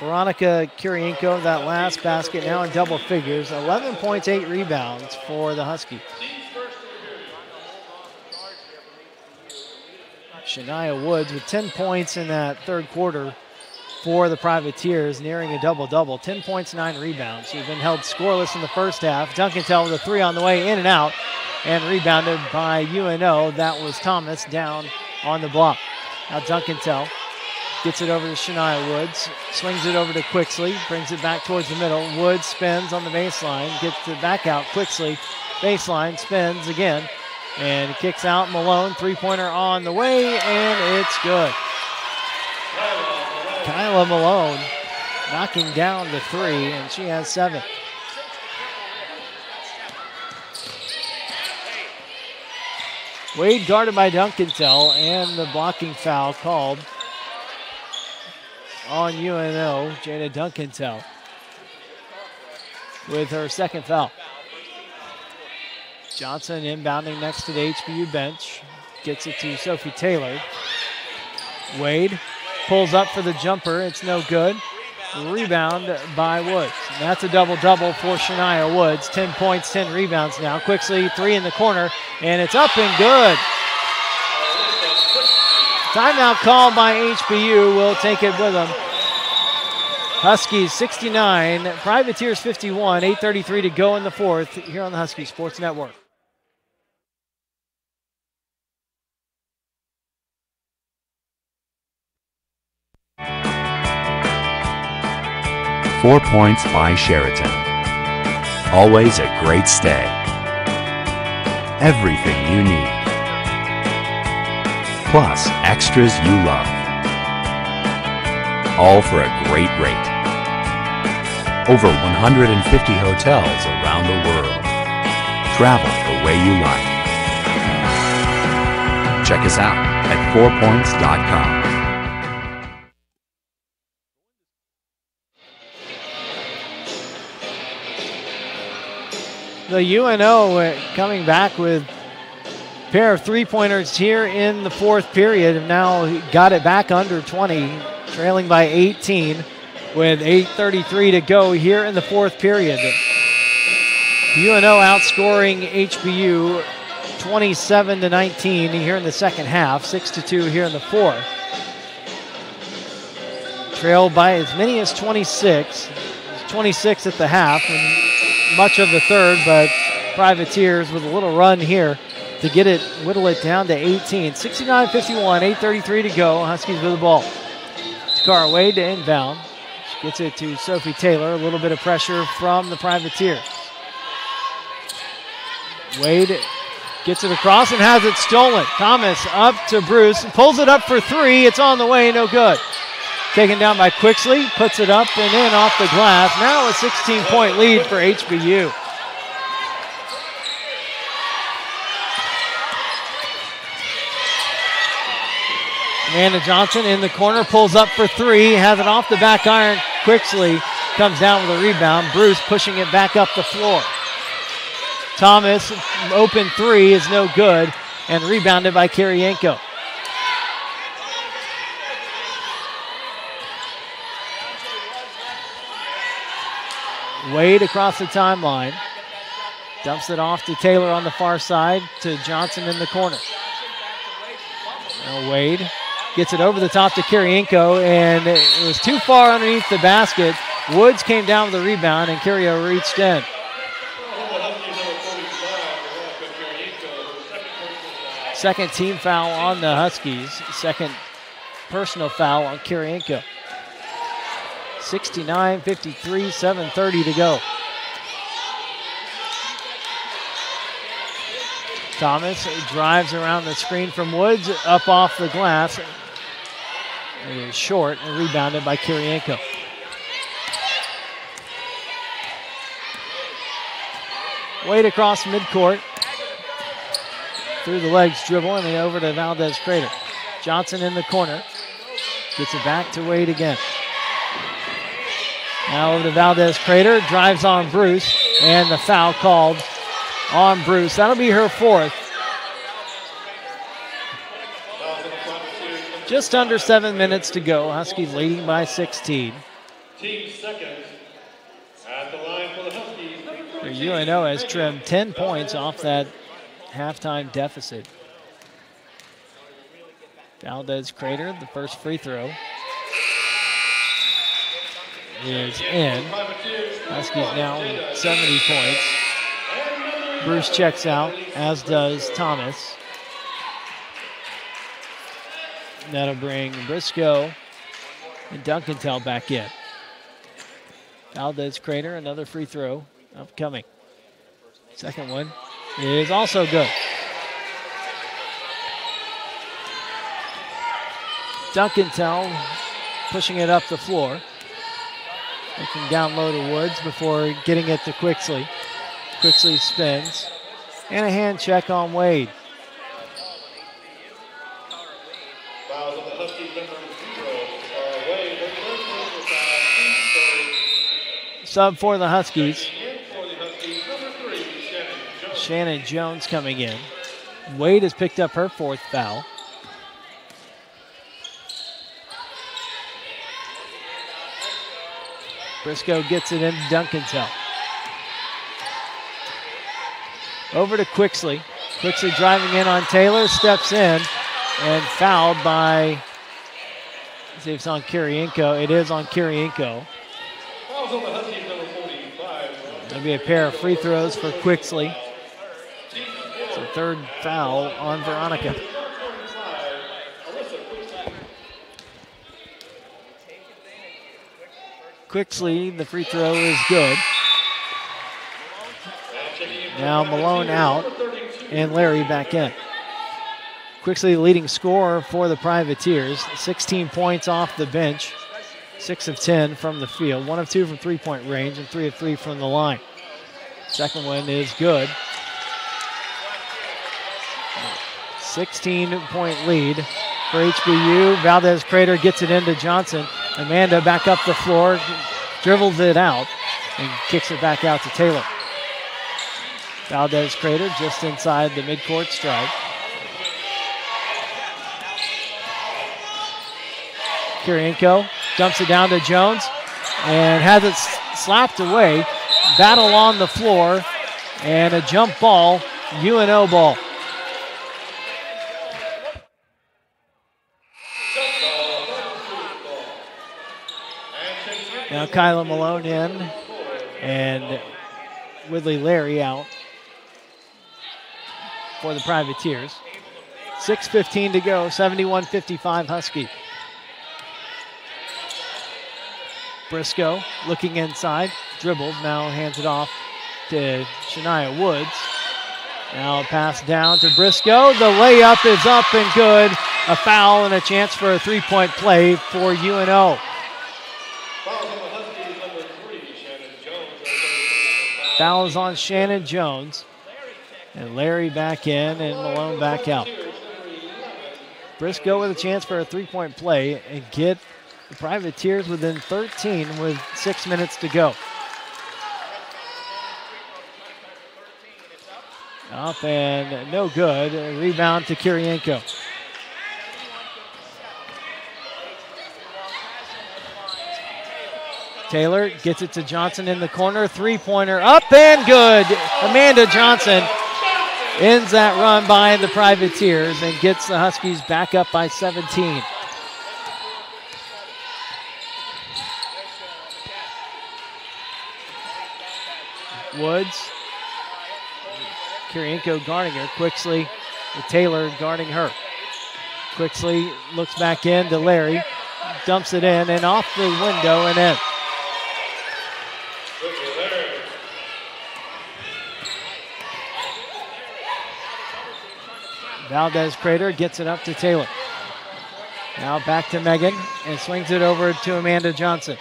Veronica Kirienko, that last basket now in double figures. 11 points, 8 rebounds for the Huskies. Shania Woods with 10 points in that third quarter for the Privateers, nearing a double-double. 10 points, 9 rebounds. She's been held scoreless in the first half. Duncantel with a three on the way, in and out, and rebounded by UNO. That was Thomas down on the block. Now Duncantel gets it over to Shania Woods, swings it over to Quixley, brings it back towards the middle. Woods spins on the baseline, gets it back out. Quixley, baseline, spins again, and kicks out. Malone, three-pointer on the way, and it's good. Kyla Malone knocking down the three, and she has 7. Wade guarded by Duncantel, and the blocking foul called on UNO. Jada Duncantel with her second foul. Johnson inbounding next to the HBU bench. Gets it to Sophie Taylor. Wade pulls up for the jumper. It's no good. Rebound by Woods. And that's a double-double for Shania Woods. 10 points, 10 rebounds now. Quixley, three in the corner, and it's up and good. Timeout called by HBU. Will take it with them. Huskies 69, Privateers 51, 8:33 to go in the fourth here on the Husky Sports Network. Four Points by Sheraton. Always a great stay. Everything you need. Plus extras you love. All for a great rate. Over 150 hotels around the world. Travel the way you like. Check us out at 4points.com. The UNO coming back with a pair of three-pointers here in the fourth period, and now got it back under 20, trailing by 18 with 8:33 to go here in the fourth period. UNO outscoring HBU 27-19 here in the second half, 6-2 here in the fourth. Trailed by as many as 26. 26 at the half and much of the third, but Privateers with a little run here to get it, whittle it down to 18. 69-51, 8:33 to go. Huskies with the ball. Takara Wade to inbound. She gets it to Sophie Taylor. A little bit of pressure from the Privateers. Wade gets it across and has it stolen. Thomas up to Bruce. Pulls it up for three. It's on the way. No good. Taken down by Quixley. Puts it up and in off the glass. Now a 16-point lead for HBU. Amanda Johnson in the corner, pulls up for three, has it off the back iron. Quixley comes down with a rebound. Bruce pushing it back up the floor. Thomas, open three is no good, and rebounded by Kirienko. Wade across the timeline. Dumps it off to Taylor on the far side, to Johnson in the corner. Now Wade gets it over the top to Kirienko, and it was too far underneath the basket. Woods came down with the rebound, and Kirio reached in. Second team foul on the Huskies. Second personal foul on Kirienko. 69-53, 7:30 to go. Thomas drives around the screen from Woods, up off the glass. It is short and rebounded by Kirienko. Wade across midcourt. Through the legs dribble and then over to Valdez Crater. Johnson in the corner. Gets it back to Wade again. Now over to Valdez Crater. Drives on Bruce. And the foul called on Bruce. That'll be her fourth. Just under 7 minutes to go. Huskies leading by 16. Team seconds at the line for the Huskies. UNO has trimmed 10 points off that halftime deficit. Valdez Crater, the first free throw is in. Huskies now with 70 points. Bruce checks out, as does Thomas. That'll bring Briscoe and Duncantel back in. Valdez Crater, another free throw upcoming. Second one is also good. Duncantel pushing it up the floor. Looking down low to Woods before getting it to Quixley. Quixley spins. And a hand check on Wade. Sub for the Huskies. Shannon Jones coming in. Wade has picked up her fourth foul. Briscoe gets it into Duncantel. Over to Quixley. Quixley driving in on Taylor, steps in, and fouled by, let's see if it's on Kirienko. It is on Kirienko. There'll be a pair of free throws for Quixley. It's a third foul on Veronica. Quixley, the free throw is good. Now Malone out and Larry back in. Quixley, the leading scorer for the Privateers. 16 points off the bench. 6 of 10 from the field. 1 of 2 from three-point range and 3 of 3 from the line. Second one is good. 16-point lead for HBU. Valdez Crater gets it into Johnson. Amanda back up the floor, dribbles it out, and kicks it back out to Taylor. Valdez Crater just inside the midcourt stripe. Kirienko dumps it down to Jones and has it slapped away. Battle on the floor and a jump ball, UNO ball. Now Kyla Malone in and Whitley Larry out for the Privateers. 6:15 to go, 71-55 Husky. Briscoe looking inside, dribbles, now hands it off to Shania Woods. Now pass down to Briscoe. The layup is up and good. A foul and a chance for a three-point play for UNO. Foul is on Shannon Jones. And Larry back in and Malone back out. Briscoe with a chance for a three-point play and get the Privateers within 13 with 6 minutes to go. Up and no good. A rebound to Kirienko. Taylor gets it to Johnson in the corner. Three-pointer up and good. Amanda Johnson ends that run by the Privateers and gets the Huskies back up by 17. Woods. Kirienko guarding her. Quixley with Taylor guarding her. Quixley looks back in to Larry. Dumps it in and off the window and in. Valdez-Crater gets it up to Taylor. Now back to Megan and swings it over to Amanda Johnson.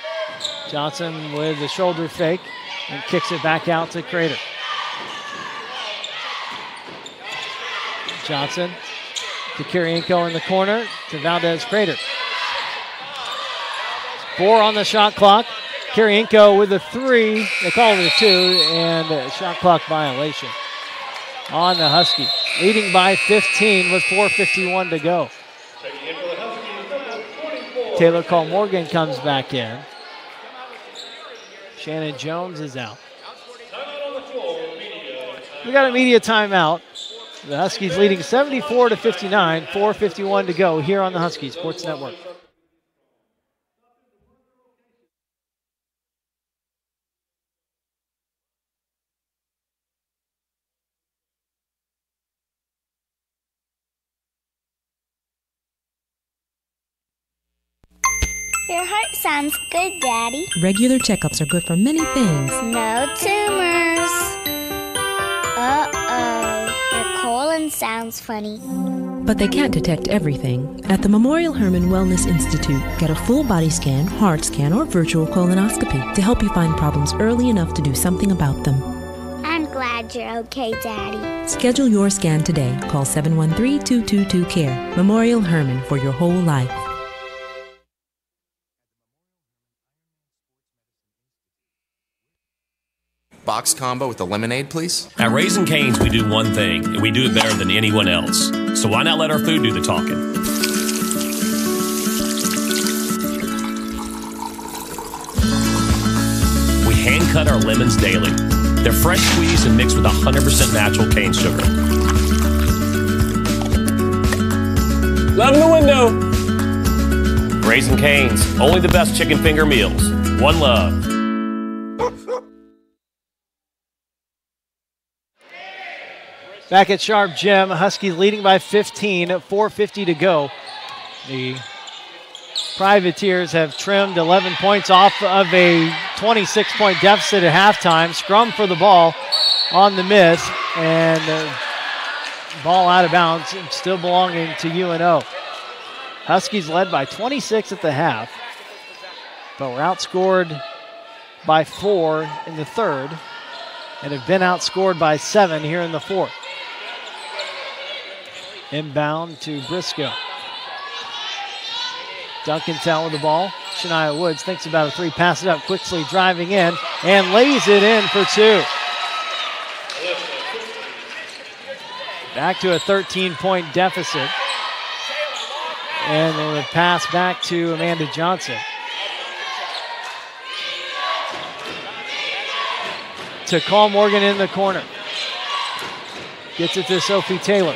Johnson with the shoulder fake and kicks it back out to Crater. Johnson to Kirienko in the corner to Valdez-Crater. 4 on the shot clock. Kirienko with a 3. They call it a 2 and a shot clock violation on the Huskies. Leading by 15 with 4:51 to go. Taylor Cole Morgan comes back in. Shannon Jones is out. We got a media timeout. The Huskies leading 74-59, 4:51 to go here on the Husky Sports Network. Your heart sounds good, Daddy. Regular checkups are good for many things. No tumors. Uh-oh. Your colon sounds funny. But they can't detect everything. At the Memorial Hermann Wellness Institute, get a full body scan, heart scan, or virtual colonoscopy to help you find problems early enough to do something about them. I'm glad you're okay, Daddy. Schedule your scan today. Call 713-222-CARE. Memorial Hermann, for your whole life. Box combo with a lemonade, please. At Raising Cane's, we do one thing, and we do it better than anyone else. So why not let our food do the talking? We hand cut our lemons daily. They're fresh squeezed and mixed with 100% natural cane sugar. Love in the window. Raising Cane's, only the best chicken finger meals. One love. Back at Sharp Gym, Huskies leading by 15, 4:50 to go. The Privateers have trimmed 11 points off of a 26-point deficit at halftime. Scrum for the ball on the miss, and ball out of bounds, still belonging to UNO. Huskies led by 26 at the half, but were outscored by 4 in the third and have been outscored by 7 here in the fourth. Inbound to Briscoe. Duncan with the ball. Shania Woods thinks about a 3, passes it up quickly, driving in, and lays it in for 2. Back to a 13-point deficit. And the pass back to Amanda Johnson. To Cole Morgan in the corner. Gets it to Sophie Taylor.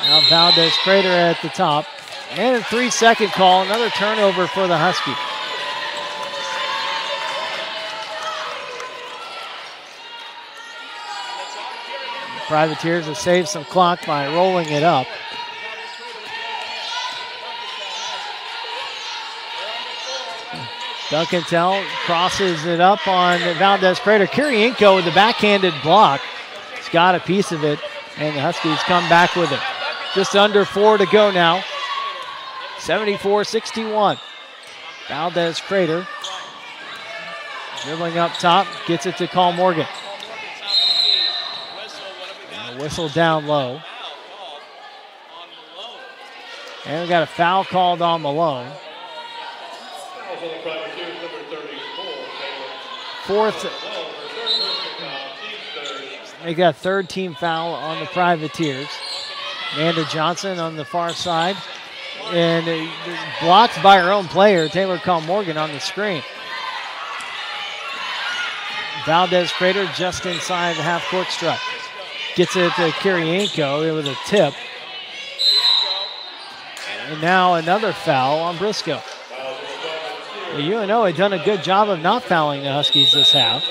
Now Valdez-Crater at the top. And a 3-second call, another turnover for the Huskies. The Privateers have saved some clock by rolling it up. Duncan crosses it up on Valdez-Crater. Kirienko with the backhanded block. He's got a piece of it, and the Huskies come back with it. Just under 4 to go now. 74-61. Valdez-Crater dribbling up top, gets it to Cole Morgan. And a whistle down low. And we got a foul called on Malone. Fourth. They got third team foul on the Privateers. Amanda Johnson on the far side. And blocked by her own player, Taylor Cole Morgan, on the screen. Valdez-Crater just inside the half-court stripe. Gets it to Kirienko with a tip. And now another foul on Briscoe. UNO had done a good job of not fouling the Huskies this half.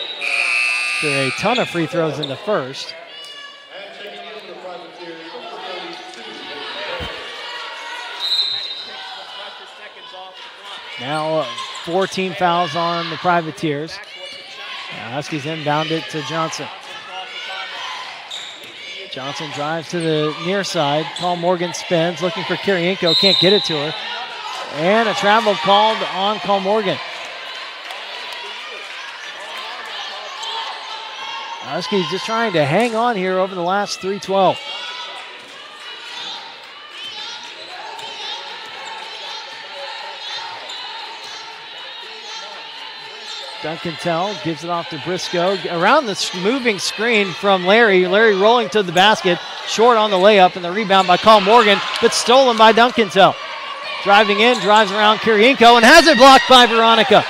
There are a ton of free throws in the first. Now 14 fouls on the Privateers. Now Huskies inbound it to Johnson. Johnson drives to the near side. Call Morgan spins, looking for Kirienko. Can't get it to her. And a travel called on Call Morgan. Huskies just trying to hang on here over the last 3:12. Duncantel gives it off to Briscoe. Around the moving screen from Larry. Larry rolling to the basket. Short on the layup, and the rebound by Call Morgan, but stolen by Duncantel. Driving in, drives around Kirienko, and has it blocked by Veronica.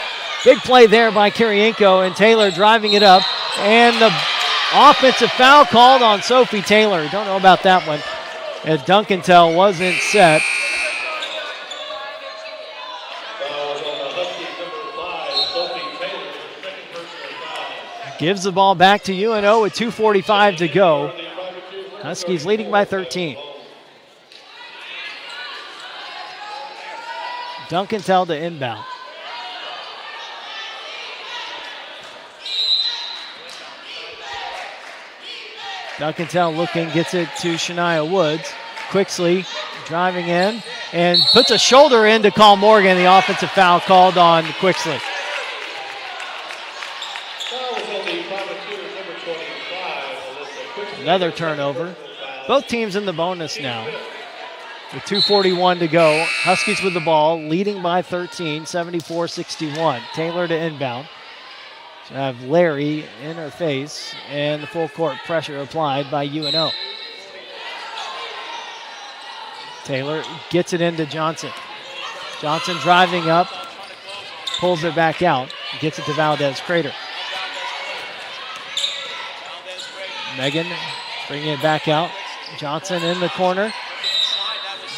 Big play there by Kirienko, and Taylor driving it up. And the offensive foul called on Sophie Taylor. Don't know about that one, as Duncantel wasn't set. Gives the ball back to UNO with 2:45 to go. Huskies leading by 13. Duncantel to inbound. Duncantel looking, gets it to Shania Woods. Quixley driving in and puts a shoulder in to Call Morgan. The offensive foul called on Quixley. Another turnover. Both teams in the bonus now. With 2:41 to go. Huskies with the ball, leading by 13, 74-61. Taylor to inbound. So have Larry in her face, and the full court pressure applied by UNO. Taylor gets it into Johnson. Johnson driving up, pulls it back out, gets it to Valdez Crater. Megan bringing it back out. Johnson in the corner.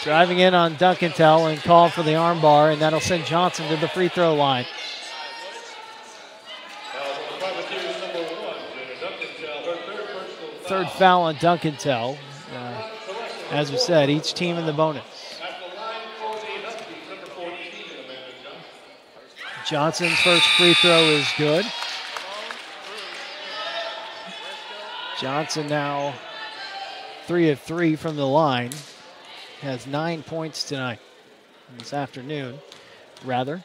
Driving in on Duncantel and called for the arm bar, and that'll send Johnson to the free throw line. Third foul on Duncantel. As we said, each team in the bonus. Johnson's first free throw is good. Johnson now 3 of 3 from the line. Has 9 points tonight, this afternoon, rather.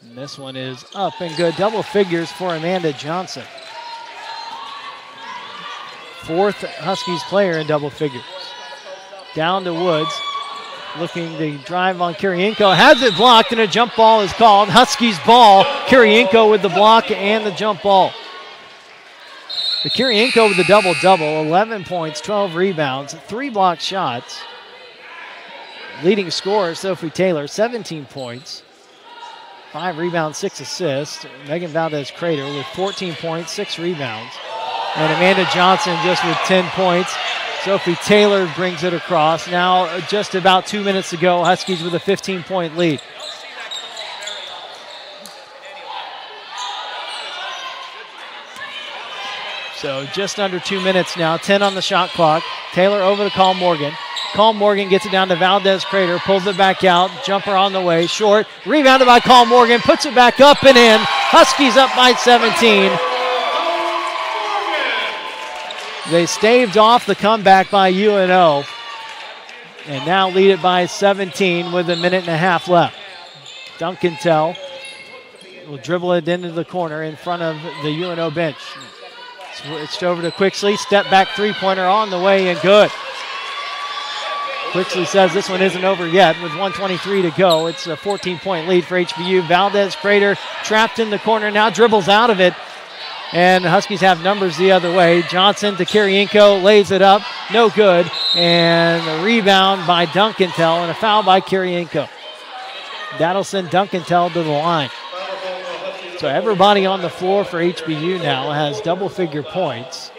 And this one is up and good. Double figures for Amanda Johnson. Fourth Huskies player in double figures. Down to Woods. Looking to drive on Kirienko. Has it blocked, and a jump ball is called. Huskies ball. Kirienko with the block and the jump ball. The Kirienko with the double-double, 11 points, 12 rebounds, 3 blocked shots. Leading scorer, Sophie Taylor, 17 points, 5 rebounds, 6 assists. Megan Valdez Crater with 14 points, 6 rebounds. And Amanda Johnson just with 10 points. Sophie Taylor brings it across. Now just about 2 minutes to go, Huskies with a 15-point lead. So just under 2 minutes now, 10 on the shot clock. Taylor over to Call Morgan. Call Morgan gets it down to Valdez Crater, pulls it back out. Jumper on the way, short. Rebounded by Call Morgan, puts it back up and in. Huskies up by 17. They staved off the comeback by UNO. And now lead it by 17 with a minute and a half left. Duncantel will dribble it into the corner in front of the UNO bench. Switched over to Quixley. Step back three-pointer on the way and good. Quixley says this one isn't over yet with 1:23 to go. It's a 14-point lead for HBU. Valdez Crater trapped in the corner, now dribbles out of it. And the Huskies have numbers the other way. Johnson to Kirienko, lays it up, no good. And a rebound by Duncantel and a foul by Kirienko. That'll send Duncantel to the line. So everybody on the floor for HBU now has double-figure points.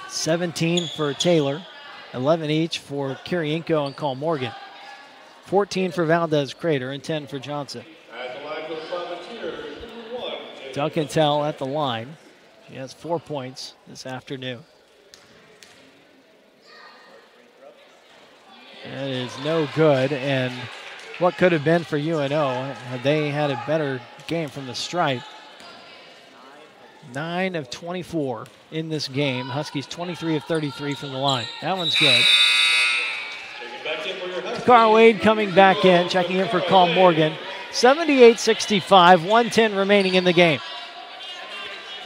17 for Taylor, 11 each for Kirienko and Call Morgan. 14 for Valdez Crater and 10 for Johnson. Duncantel at the line. She has 4 points this afternoon. That is no good, and what could have been for UNO had they had a better game from the stripe. 9 of 24 in this game. Huskies 23 of 33 from the line. That one's good. Carl Wade coming back in, checking in for Carl Morgan. 78-65, 1:10 remaining in the game.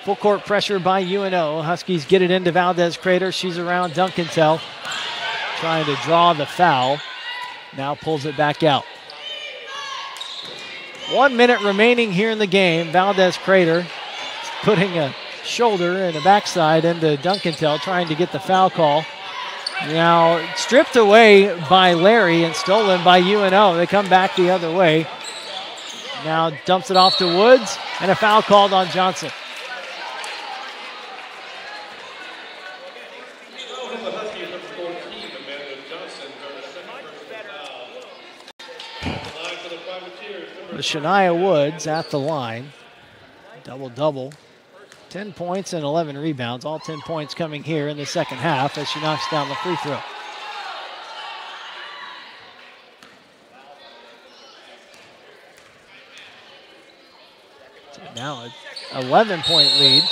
Full court pressure by UNO. Huskies get it into Valdez Crater. She's around Duncantel, trying to draw the foul. Now pulls it back out. 1 minute remaining here in the game. Valdez Crater putting a shoulder and a backside into Duncantel, trying to get the foul call. Now stripped away by Larry and stolen by UNO. They come back the other way. Now dumps it off to Woods, and a foul called on Johnson. Shania Woods at the line. Double-double. 10 points and 11 rebounds. All 10 points coming here in the second half as she knocks down the free throw. So now an 11-point lead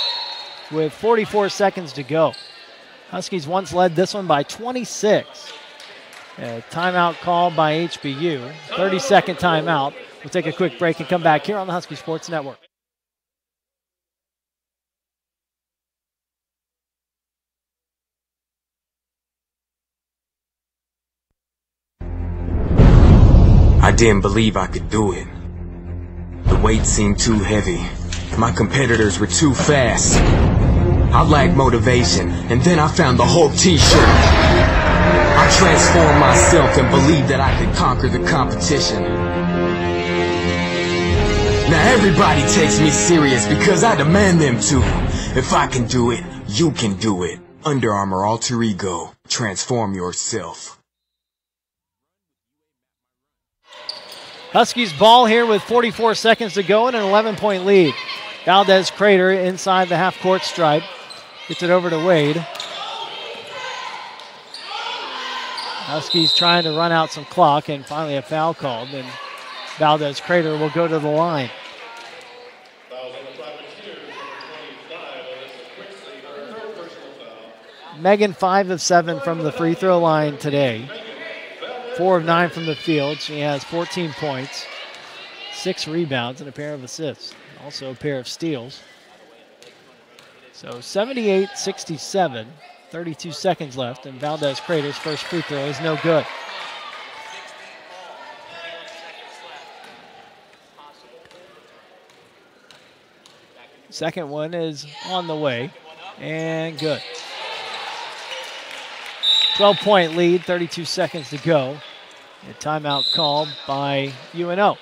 with 44 seconds to go. Huskies once led this one by 26. A timeout called by HBU. 30-second timeout. We'll take a quick break and come back here on the Husky Sports Network. I didn't believe I could do it. The weight seemed too heavy. My competitors were too fast. I lacked motivation, and then I found the Hulk t-shirt. I transformed myself and believed that I could conquer the competition. Now everybody takes me serious because I demand them to. If I can do it, you can do it. Under Armour Alter Ego. Transform yourself. Huskies ball here with 44 seconds to go and an 11-point lead. Valdez Crater inside the half-court stripe. Gets it over to Wade. Huskies trying to run out some clock, and finally a foul called, and Valdez Crater will go to the line. Megan 5 of 7 from the free throw line today. 4 of 9 from the field. She has 14 points, 6 rebounds, and a pair of assists. Also a pair of steals. So 78-67, 32 seconds left, and Valdez Crater's first free throw is no good. Second one is on the way, and good. 12-point lead, 32 seconds to go. A timeout called by UNO.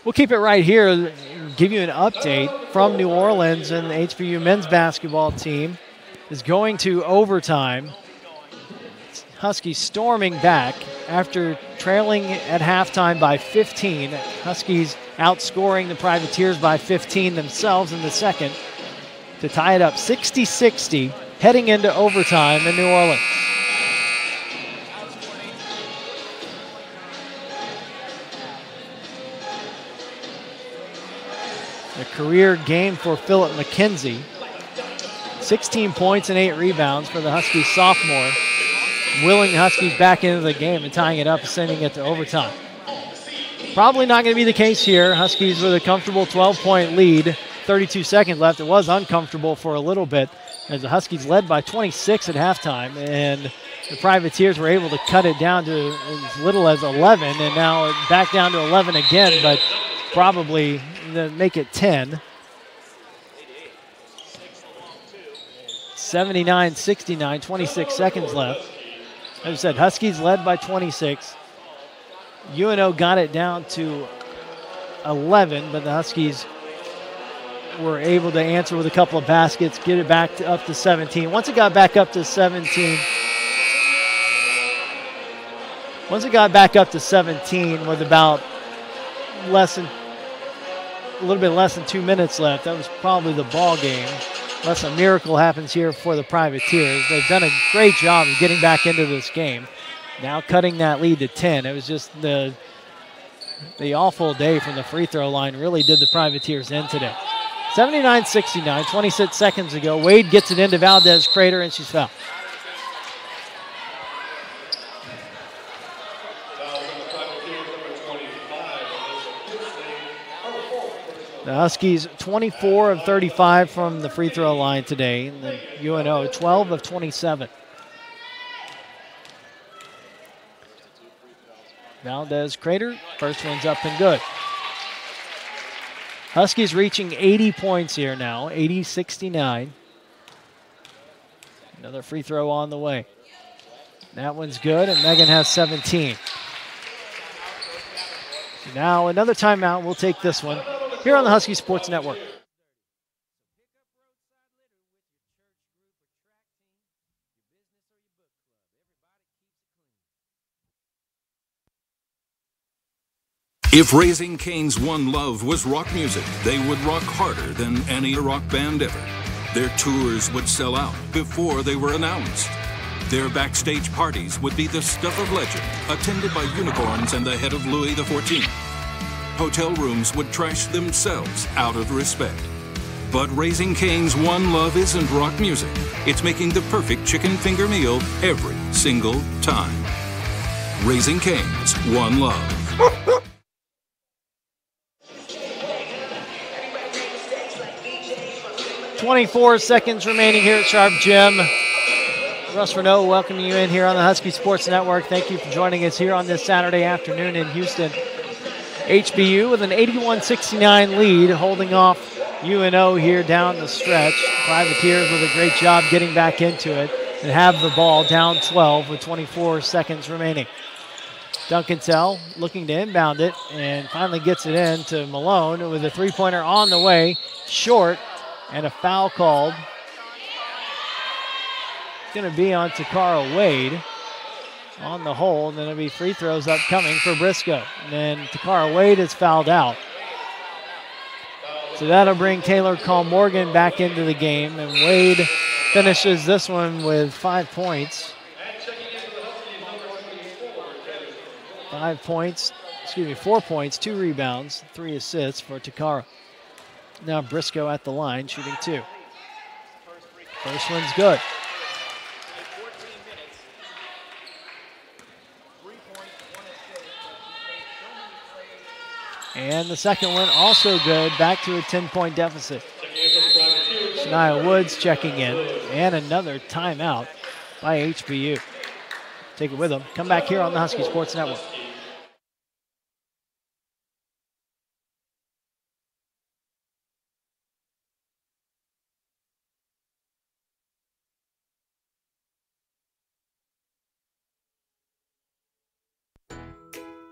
We'll keep it right here, give you an update from New Orleans, and the HBU men's basketball team is going to overtime. Huskies storming back after trailing at halftime by 15. Huskies outscoring the Privateers by 15 themselves in the second to tie it up 60-60, heading into overtime in New Orleans. A career game for Phillip McKenzie. 16 points and 8 rebounds for the Huskies sophomore. Willing the Huskies back into the game and tying it up and sending it to overtime. Probably not going to be the case here. Huskies with a comfortable 12-point lead. 32 seconds left. It was uncomfortable for a little bit as the Huskies led by 26 at halftime, and the Privateers were able to cut it down to as little as 11, and now back down to 11 again, but probably make it 10. 79-69, 26 seconds left. As I said, Huskies led by 26. UNO got it down to 11, but the Huskies were able to answer with a couple of baskets, get it back to up to 17. Once it got back up to 17, with about a little bit less than 2 minutes left, that was probably the ball game. Unless a miracle happens here for the Privateers. They've done a great job of getting back into this game. Now cutting that lead to 10. It was just the awful day from the free throw line really did the Privateers in today. 79-69, 26 seconds ago. Wade gets it into Valdez Crater, and she's fouled. The Huskies 24 of 35 from the free throw line today, and the UNO 12 of 27. Valdez Crater, first one's up and good. Huskies reaching 80 points here now, 80-69. Another free throw on the way. That one's good, and Megan has 17. So now another timeout. We'll take this one here on the Husky Sports Network. If Raising Cane's one love was rock music, they would rock harder than any rock band ever. Their tours would sell out before they were announced. Their backstage parties would be the stuff of legend, attended by unicorns and the head of Louis XIV. Hotel rooms would trash themselves out of respect. But Raising Cane's one love isn't rock music. It's making the perfect chicken finger meal every single time. Raising Cane's one love. 24 seconds remaining here at Sharp Gym. Russ Renault welcoming you in here on the Husky Sports Network. Thank you for joining us here on this Saturday afternoon in Houston. HBU with an 81-69 lead, holding off UNO here down the stretch. Privateers with a great job getting back into it and have the ball down 12 with 24 seconds remaining. Duncantel looking to inbound it and finally gets it in to Malone with a three-pointer on the way, short. And a foul called. It's going to be on Takara Wade on the hole, and then there'll be free throws upcoming for Briscoe. And then Takara Wade is fouled out. So that'll bring Taylor Call-Morgan back into the game, and Wade finishes this one with 5 points. 5 points, 4 points, 2 rebounds, 3 assists for Takara. Now Briscoe at the line, shooting 2. First one's good. And the second one also good, back to a 10-point deficit. Shania Woods checking in, and another timeout by HBU. Take it with them. Come back here on the Husky Sports Network.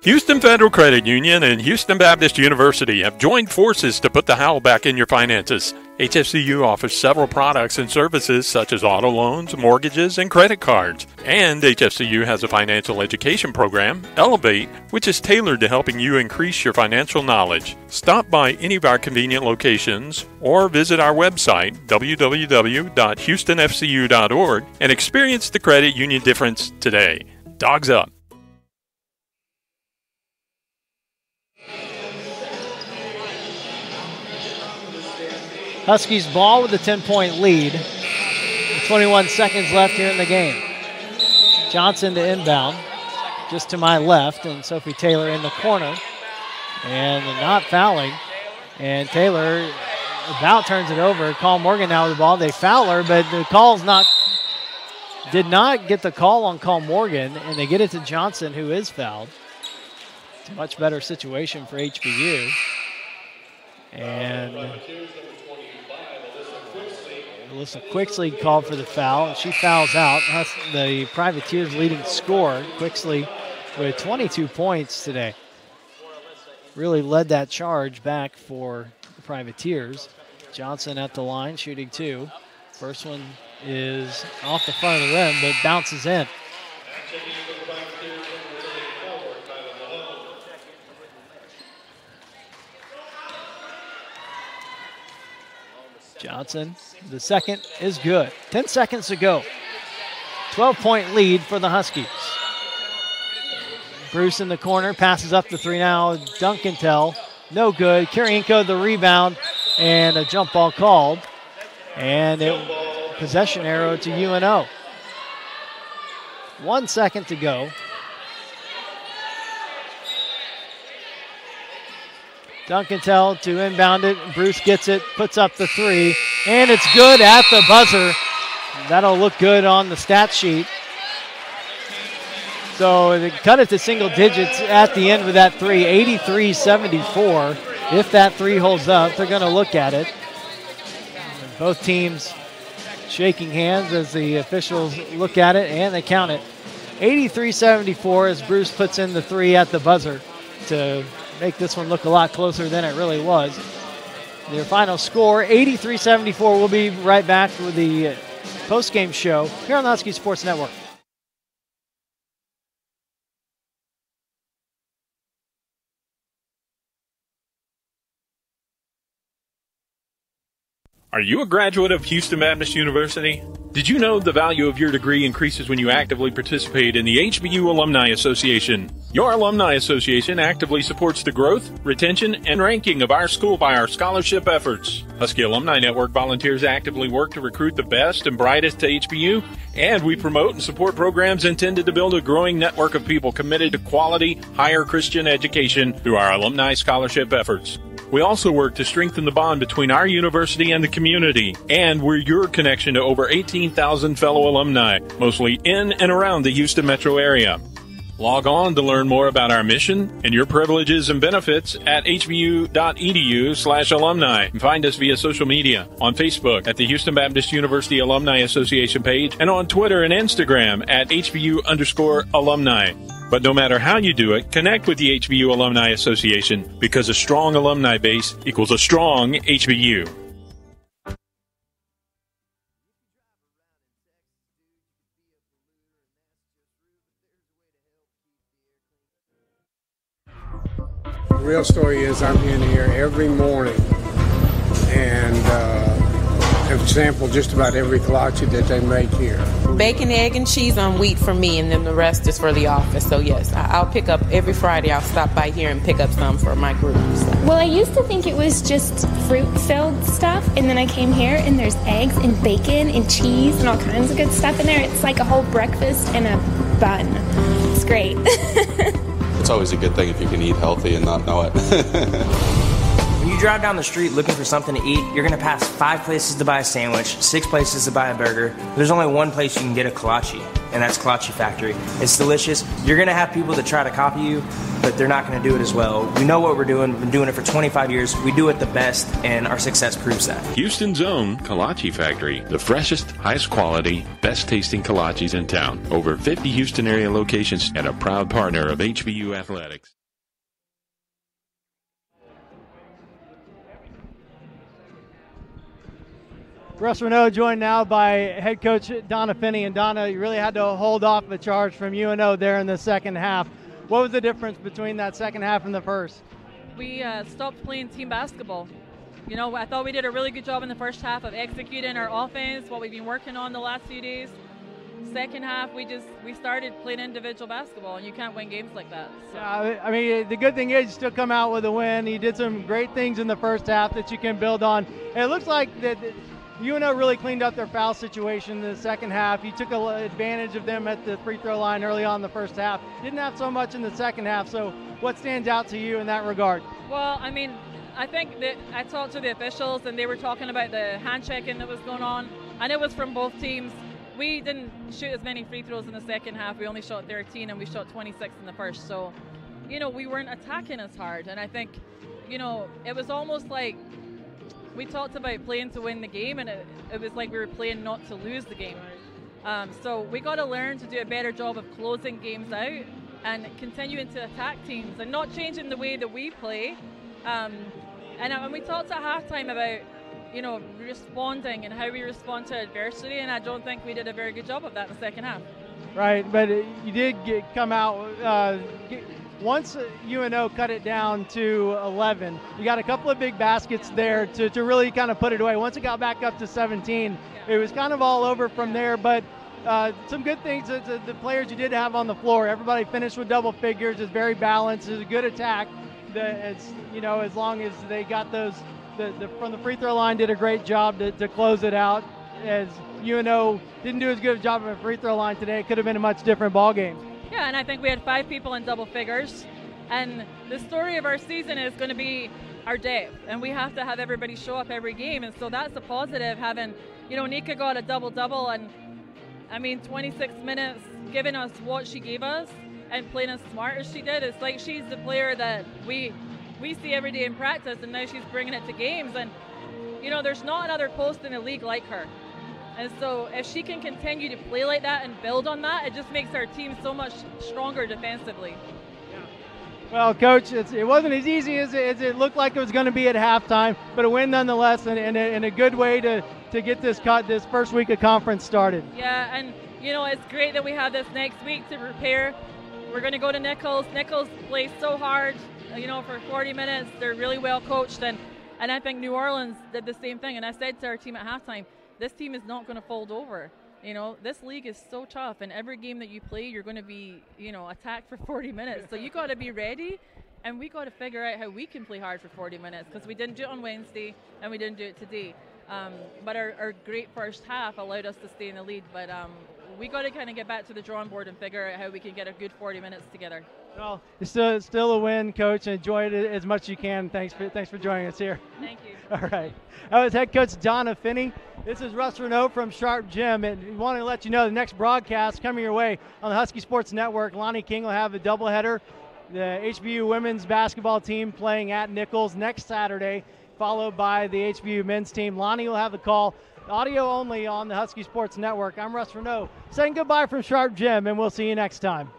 Houston Federal Credit Union and Houston Baptist University have joined forces to put the howl back in your finances. HFCU offers several products and services such as auto loans, mortgages, and credit cards. And HFCU has a financial education program, Elevate, which is tailored to helping you increase your financial knowledge. Stop by any of our convenient locations or visit our website, www.houstonfcu.org, and experience the credit union difference today. Dogs up. Huskies ball with a 10-point lead. 21 seconds left here in the game. Johnson to inbound, just to my left, and Sophie Taylor in the corner. And not fouling. And Taylor about turns it over. Call-Morgan now with the ball. They foul her, but the call's did not get the call on Call-Morgan, and they get it to Johnson, who is fouled. It's a much better situation for HBU. And Alyssa Quixley called for the foul, and she fouls out. That's the Privateers' leading scorer, Quixley, with 22 points today. Really led that charge back for the Privateers. Johnson at the line, shooting 2. First one is off the front of the rim, but bounces in. Johnson, the second is good. 10 seconds to go. 12-point lead for the Huskies. Bruce in the corner, passes up the 3 now. Duncantel, no good. Kirienko the rebound, and a jump ball called. And possession arrow to UNO. 1 second to go. Duncantel to inbound it. Bruce gets it, puts up the three, and it's good at the buzzer. That'll look good on the stat sheet. So they cut it to single digits at the end with that three, 83-74. If that three holds up, they're going to look at it. And both teams shaking hands as the officials look at it, and they count it. 83-74 as Bruce puts in the three at the buzzer to make this one look a lot closer than it really was. Their final score, 83-74. We'll be right back with the post-game show here on the Husky Sports Network. Are you a graduate of Houston Baptist University? Did you know the value of your degree increases when you actively participate in the HBU Alumni Association? Your Alumni Association actively supports the growth, retention, and ranking of our school by our scholarship efforts. Husky Alumni Network volunteers actively work to recruit the best and brightest to HBU, and we promote and support programs intended to build a growing network of people committed to quality, higher Christian education through our alumni scholarship efforts. We also work to strengthen the bond between our university and the community, and we're your connection to over 18,000 fellow alumni, mostly in and around the Houston metro area. Log on to learn more about our mission and your privileges and benefits at hbu.edu/alumni. And find us via social media on Facebook at the Houston Baptist University Alumni Association page and on Twitter and Instagram at HBU_alumni. But no matter how you do it, connect with the HBU Alumni Association because a strong alumni base equals a strong HBU. The real story is I'm in here every morning and have sampled just about every kolache that they make here. Bacon, egg, and cheese on wheat for me, and then the rest is for the office. So yes, I'll pick up every Friday. I'll stop by here and pick up some for my group. So. Well, I used to think it was just fruit-filled stuff, and then I came here and there's eggs and bacon and cheese and all kinds of good stuff in there. It's like a whole breakfast and a bun. It's great. It's always a good thing if you can eat healthy and not know it. When you drive down the street looking for something to eat, you're going to pass 5 places to buy a sandwich, 6 places to buy a burger. There's only one place you can get a kolache, and that's Kolache Factory. It's delicious. You're going to have people that try to copy you, but they're not going to do it as well. We know what we're doing. We've been doing it for 25 years. We do it the best, and our success proves that. Houston's own Kolache Factory, the freshest, highest quality, best tasting kolaches in town. Over 50 Houston area locations and a proud partner of HBU Athletics. Russ Renaud joined now by head coach Donna Finney. And Donna, you really had to hold off the charge from UNO there in the second half. What was the difference between that second half and the first? We stopped playing team basketball. You know, I thought we did a really good job in the first half of executing our offense, what we've been working on the last few days. Second half, we started playing individual basketball, and you can't win games like that. So. Yeah, I mean, the good thing is you still come out with a win. You did some great things in the first half that you can build on. And it looks like that UNO really cleaned up their foul situation in the second half. You took advantage of them at the free throw line early on in the first half. Didn't have so much in the second half. So what stands out to you in that regard? Well, I mean, I think that I talked to the officials, and they were talking about the hand checking that was going on, and it was from both teams. We didn't shoot as many free throws in the second half. We only shot 13, and we shot 26 in the first. So, you know, we weren't attacking as hard. And I think, you know, it was almost like we talked about playing to win the game, and it was like we were playing not to lose the game. So we got to learn to do a better job of closing games out and continuing to attack teams and not changing the way that we play. And we talked at halftime about, you know, responding and how we respond to adversity, and I don't think we did a very good job of that in the second half. Right, but you did come out once UNO cut it down to 11. You got a couple of big baskets there to really kind of put it away. Once it got back up to 17, it was kind of all over from there, but some good things, the players you did have on the floor. Everybody finished with double figures. It's very balanced. It's a good attack. As long as they got those from the free throw line did a great job to close it out. As UNO didn't do as good a job of a free throw line today, it could have been a much different ball game. Yeah, and I think we had 5 people in double figures. And the story of our season is going to be our depth, and we have to have everybody show up every game. And so that's a positive, having, Nika got a double-double, and 26 minutes, giving us what she gave us and playing as smart as she did. It's like she's the player that we see every day in practice, and now she's bringing it to games. And, there's not another post in the league like her. And so if she can continue to play like that and build on that, it just makes our team so much stronger defensively. Well, Coach, it wasn't as easy as it looked like it was going to be at halftime, but a win nonetheless, and a good way to get this first week of conference started. Yeah, and it's great that we have this next week to prepare. We're going to go to Nichols. Nichols plays so hard, for 40 minutes. They're really well coached, and I think New Orleans did the same thing. And I said to our team at halftime, this team is not going to fold over. This league is so tough, and every game that you play, you're going to be, attacked for 40 minutes. So you got to be ready, and we got to figure out how we can play hard for 40 minutes, because we didn't do it on Wednesday, and we didn't do it today. But our great first half allowed us to stay in the lead. But we got to kind of get back to the drawing board and figure out how we can get a good 40 minutes together. Well, it's still a win, Coach. Enjoy it as much as you can. Thanks for joining us here. Thank you. All right. That was head coach Donna Finney. This is Russ Renault from Sharp Gym, and we want to let you know the next broadcast coming your way on the Husky Sports Network. Lonnie King will have a doubleheader. The HBU women's basketball team playing at Nichols next Saturday, followed by the HBU men's team. Lonnie will have the call, audio only on the Husky Sports Network. I'm Russ Renault saying goodbye from Sharp Gym, and we'll see you next time.